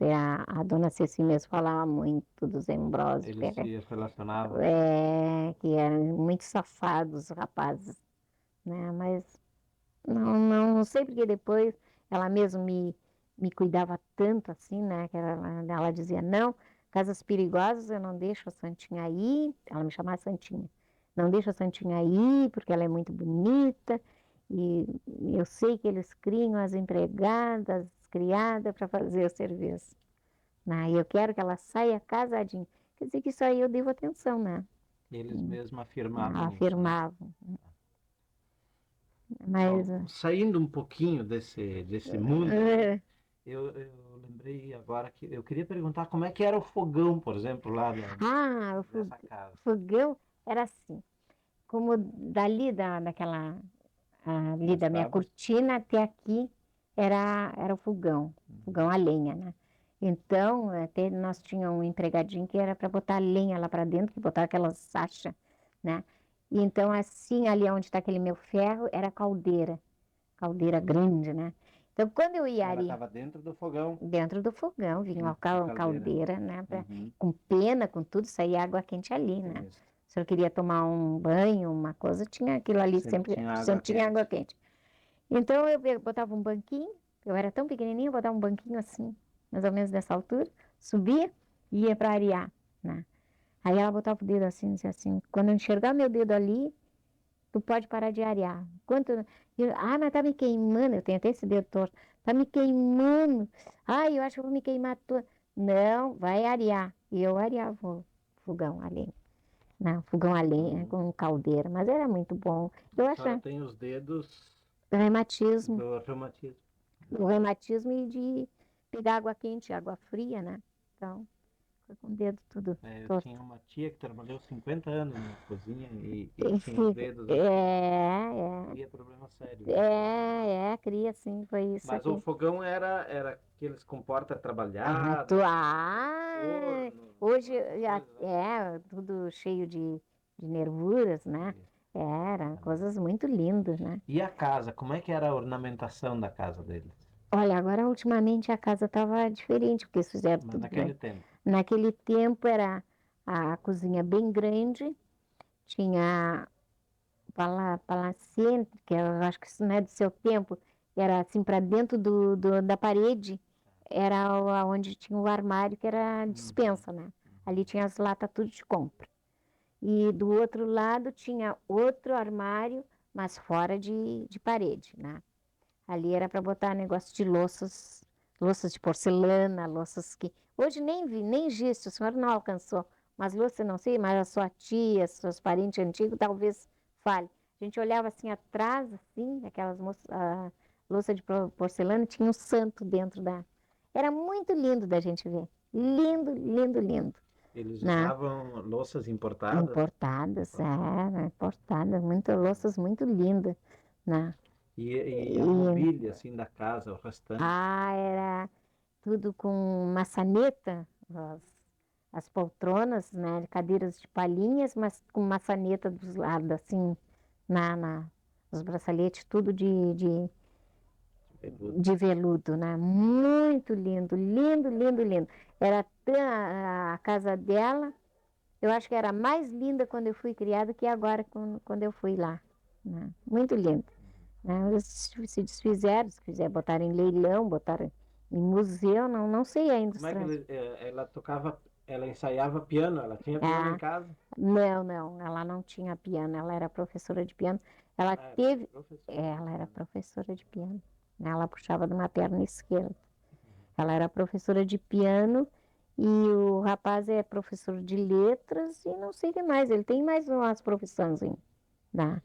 A dona Ceci mesmo falava muito dos Embrósios. Eles se relacionavam? Que eram muito safados, os rapazes, né? Mas não sei porque depois ela mesmo me cuidava tanto assim, né? Que ela dizia, não, casas perigosas eu não deixo a Santinha aí. Ela me chamava Santinha. Não deixa a Santinha aí, porque ela é muito bonita. E eu sei que eles criam as empregadas, as criadas para fazer o serviço. Né? E eu quero que ela saia casadinha. Quer dizer que isso aí eu devo atenção, né? Eles mesmos afirmavam isso, né? Afirmavam. Mas... Bom, saindo um pouquinho desse mundo, eu lembrei agora que eu queria perguntar como é que era o fogão, por exemplo, lá dessa casa. O fogão era assim, como dali ali Das da minha tábuas? cortina até aqui era o fogão a lenha, né? Então, até nós tínhamos um empregadinho que era para botar lenha lá para dentro, que botava aquelas sachas, né? E então, assim, ali onde está aquele meu ferro, era caldeira grande, né? Então, quando eu ia Ela ali estava dentro do fogão. dentro do fogão, vinha uma caldeira. caldeira, né? Uhum. Com pena, com tudo, saía água quente ali, né? Isso. Se eu queria tomar um banho, uma coisa, tinha aquilo ali, Sempre sempre tinha água quente. quente. Então eu botava um banquinho, eu era tão pequenininha, eu botava um banquinho assim, mais ou menos dessa altura, subia e ia para arear, né? Aí ela botava o dedo assim, dizia assim, quando eu enxergar meu dedo ali, tu pode parar de arear. Mas tá me queimando, eu tenho até esse dedo torto, tá me queimando. Ai, eu acho que eu vou me queimar toda. Não, vai arear. E eu areava o fogão a lenha. Não, fogão a lenha com caldeira, mas era muito bom. Eu A senhora acho tem os dedos reumatismo, do reumatismo. o reumatismo e de pegar água quente, água fria, né? Então, foi com o dedo tudo É, eu torto. tinha uma tia que trabalhou 50 anos na cozinha e E tinha os fica- dedos assim, É, cria problema sério, né? cria sim, foi isso Mas o aqui. fogão era aqueles com porta Ah, trabalhada, forno, hoje essas já coisas, né? é tudo cheio de nervuras, né? Isso. Era coisas muito lindas, né? E a casa, como é que era a ornamentação da casa deles? Olha, agora ultimamente a casa estava diferente, porque eles fizeram Mas tudo naquele grande. tempo. Naquele tempo era a cozinha bem grande, tinha palacete, que eu acho que isso não é do seu tempo, era assim para dentro da parede, era onde tinha o armário, que era a Uhum. despensa, né? Ali tinha as latas tudo de compra. E do outro lado tinha outro armário, mas fora de parede, né? Ali era para botar negócio de louças, louças de porcelana, louças que hoje nem vi, nem existe, o senhor não alcançou. Mas louça, não sei, mas a sua tia, seus parentes antigos, talvez fale. A gente olhava assim atrás, assim, aquelas louça de porcelana, tinha um santo dentro da. Era muito lindo da gente ver. Lindo, lindo, lindo. Eles Né? usavam louças importadas Importadas, para fazer. importadas, muitas louças muito lindas. Né? E a E mobília assim da casa, o restante. era tudo com maçaneta, as poltronas, né, cadeiras de palhinhas, mas com maçaneta dos lados, assim, os braceletes, tudo Peludo. de veludo, né? Muito lindo, lindo, lindo, lindo. Era a casa dela, eu acho que era mais linda quando eu fui criada que agora quando eu fui lá. Né? Muito lindo. Né? Eles se desfizeram, se quiser botar em leilão, botar em museu, não sei ainda os Como é que trans. ela tocava, ela ensaiava piano? Ela tinha piano em Ah, casa? não, ela não tinha piano, ela era professora de piano. Ela Ah, era teve, professora de ela era piano. professora de piano. Né? Ela puxava de uma perna esquerda. Ela era professora de piano e o rapaz é professor de letras e não sei o que mais. Ele tem mais umas profissões, né?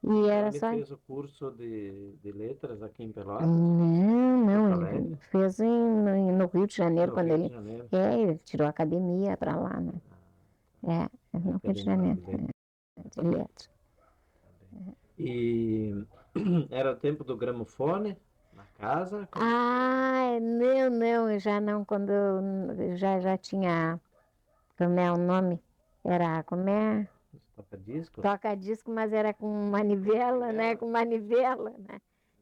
E era Ele só. fez o curso de letras aqui em Pelotas, Não, Porto ele Alegre, fez no Rio de Janeiro, no quando Rio de ele. Janeiro. Ele tirou a academia para lá, né? A No Rio de Academia de Janeiro, Letras. de letras. E era o tempo do gramofone na casa? Como é que era? Não, eu já não, quando eu já tinha, como é o nome? Era, como é? Os toca-discos? Toca-disco, mas era com manivela, né? Manivela? Com manivela, né?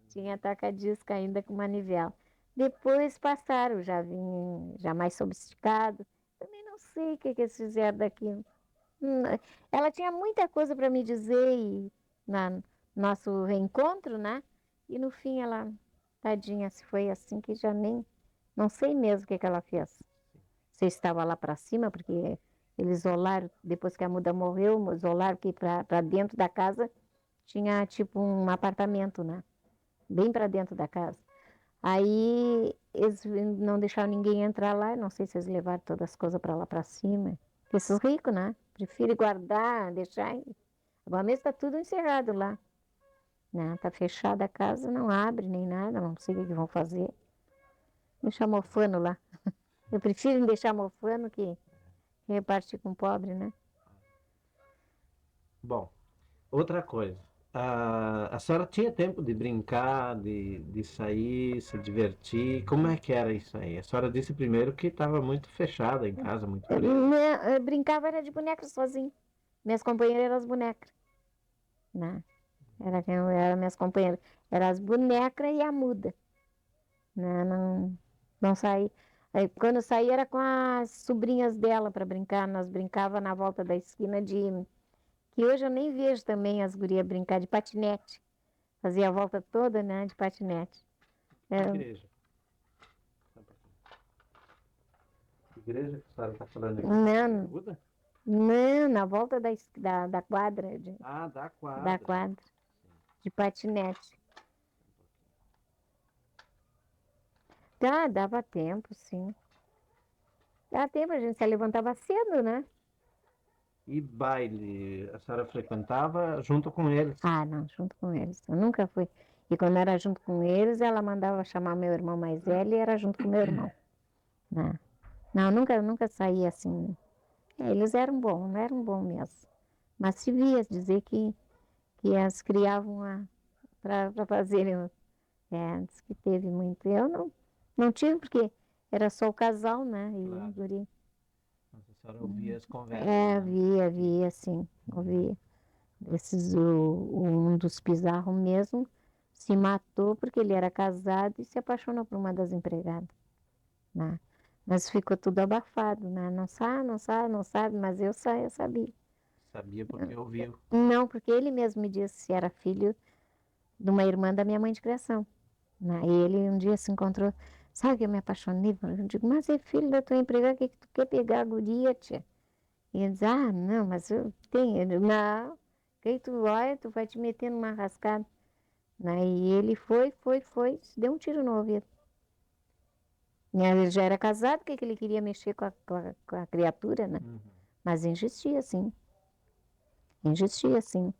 Tinha toca-disco ainda com manivela. Depois passaram, já vim, já mais sofisticado. Também não sei o que eles fizeram daquilo. Hum, Ela tinha muita coisa para me dizer e na nosso reencontro, né? E no fim ela, tadinha, se foi assim que já nem, não sei mesmo o que ela fez. Você estava lá para cima, porque eles isolaram, depois que a muda morreu, isolaram que para dentro da casa tinha tipo um apartamento, né? Bem para dentro da casa. Aí eles não deixaram ninguém entrar lá, não sei se eles levaram todas as coisas para lá para cima. Esses ricos, né? Prefiro guardar, deixar. Agora mesmo está tudo encerrado lá. Né? Tá fechada a casa, não abre nem nada, não sei o que vão fazer. Deixar mofando lá. Eu prefiro deixar mofando que repartir com pobre, né? Bom, outra coisa. A senhora tinha tempo de brincar, de sair, se divertir? Como é que era isso aí? A senhora disse primeiro que estava muito fechada em casa, muito presa. Eu brincava era de boneca sozinho. Minhas companheiras eram as bonecas, né? Era minhas companheiras. Eram as bonecas e a muda, né? Não saí. Aí, quando eu saí era com as sobrinhas dela para brincar. Nós brincava na volta da esquina que hoje eu nem vejo também as gurias brincar de patinete. Fazia a volta toda, né, de patinete. É, Igreja. igreja que a senhora está falando aqui? Não, Buda? não, na volta da quadra, Ah, da da quadra. quadra, de patinete. Tá, dava tempo, sim. Dava tempo, a gente se levantava cedo, né? E baile, a senhora frequentava junto com eles? Ah, não, junto com eles. Eu nunca fui. E quando era junto com eles, ela mandava chamar meu irmão mais velho e era junto com meu irmão. Né? Não, nunca saía assim. Eles eram bons mesmo. Mas se via dizer que as criavam para fazerem. Diz que teve muito. Eu não tive, porque era só o casal, né? E o Claro. guri. Mas a senhora ouvia as conversas, É, né? via, sim, ouvia. Um dos Pizarro mesmo se matou porque ele era casado e se apaixonou por uma das empregadas, né? Mas ficou tudo abafado, né? Não sabe, mas eu sabia. Sabia porque ouviu. Não, porque ele mesmo me disse que era filho de uma irmã da minha mãe de criação, né? E ele um dia se encontrou, sabe que eu me apaixonei? Eu digo, mas é filho da tua empregada, que tu quer pegar a guria, tia? E ele diz, ah, não, mas eu tenho. Eu digo, não, que tu olha, tu vai te meter numa rascada. Né? E ele foi, deu um tiro no ouvido. E aí ele já era casado, que ele queria mexer com a criatura, né? Uhum. Mas insistia, sim. Insistia, sim.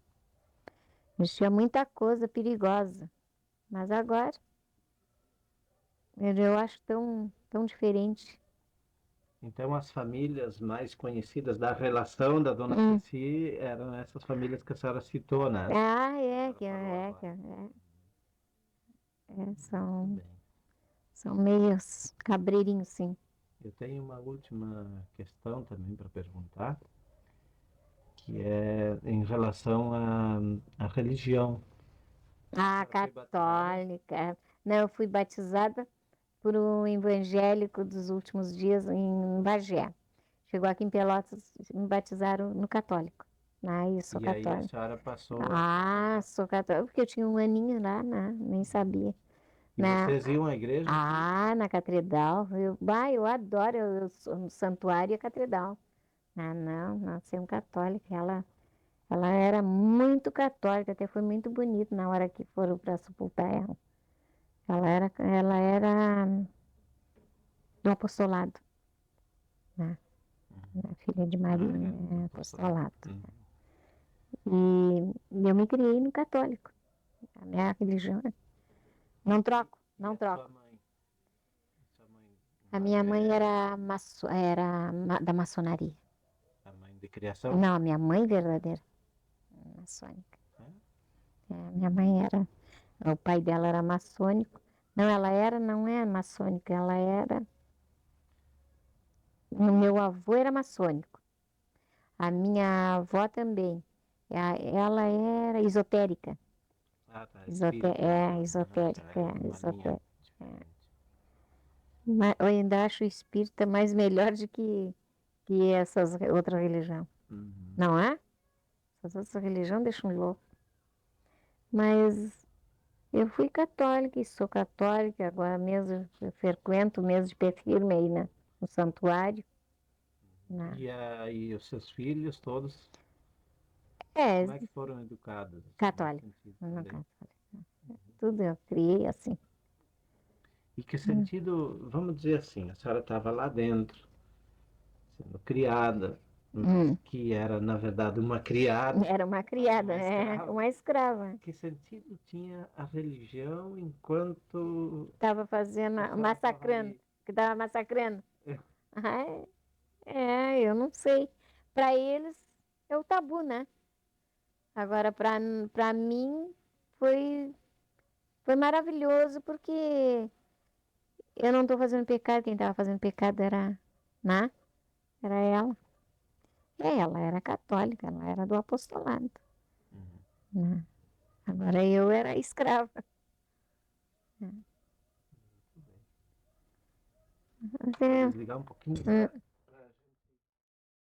Existia muita coisa perigosa. Mas agora, eu acho tão diferente. Então, as famílias mais conhecidas da relação da dona Hum. Ceci eram essas famílias que a senhora citou, né? Ah, A senhora falou agora. Muito são, bem. são meios cabreirinhos, sim. Eu tenho uma última questão também para perguntar, que é em relação à religião. A Ah, senhora foi batizada? católica. Não, eu fui batizada por um evangélico dos últimos dias em Bagé. Chegou aqui em Pelotas, me batizaram no católico. Ah, eu sou E aí a católica. senhora passou Ah, sou católica, porque eu tinha um aninho lá, né? Nem sabia. E Né? vocês iam à igreja? Ah, na catedral. Eu adoro, eu sou no santuário e a catedral. Ah, não, nasci um católica. Ela era muito católica, até foi muito bonito na hora que foram para sepultar ela. Ela era do apostolado, né? Filha de Ah, Maria, era do apostolado. apostolado. E eu me criei no católico. A minha religião. Não troco, E não a sua troco. mãe? A sua mãe, A minha mãe Margarete, da maçonaria. a mãe de criação? Não, a minha mãe verdadeira, maçônica. É? Minha mãe era. O pai dela era maçônico. Não, não é maçônica, ela era. O meu avô era maçônico. A minha avó também. Ela era esotérica. Ah, tá, espírita, então. Ah, tá, Esotérica, é uma linha esotérica. diferente. Mas eu ainda acho o espírita mais melhor que essas outras religiões. Uhum. Não é? Essas outras religiões deixam louco. Mas eu fui católica e sou católica, agora mesmo eu frequento mesmo de pé firme aí no santuário. Na, E aí, os seus filhos todos, é, como é que foram educados, assim, nesse católica. sentido Não, também? católica. Tudo eu criei assim. E que sentido, vamos dizer assim, a senhora estava lá dentro, sendo criada, mas Hum. que era, na verdade, uma criada, Era uma quase criada, uma escrava. uma escrava. Que sentido tinha a religião enquanto Estava fazendo, a senhora estava massacrando, ali? que estava massacrando. Eu não sei. Para eles é o tabu, né? Agora, para mim, foi, foi maravilhoso, porque eu não estou fazendo pecado, quem estava fazendo pecado né? Era ela. Ela era católica, ela era do apostolado, Uhum. né? Agora eu era escrava. Deixa eu Mas desligar um pouquinho. é,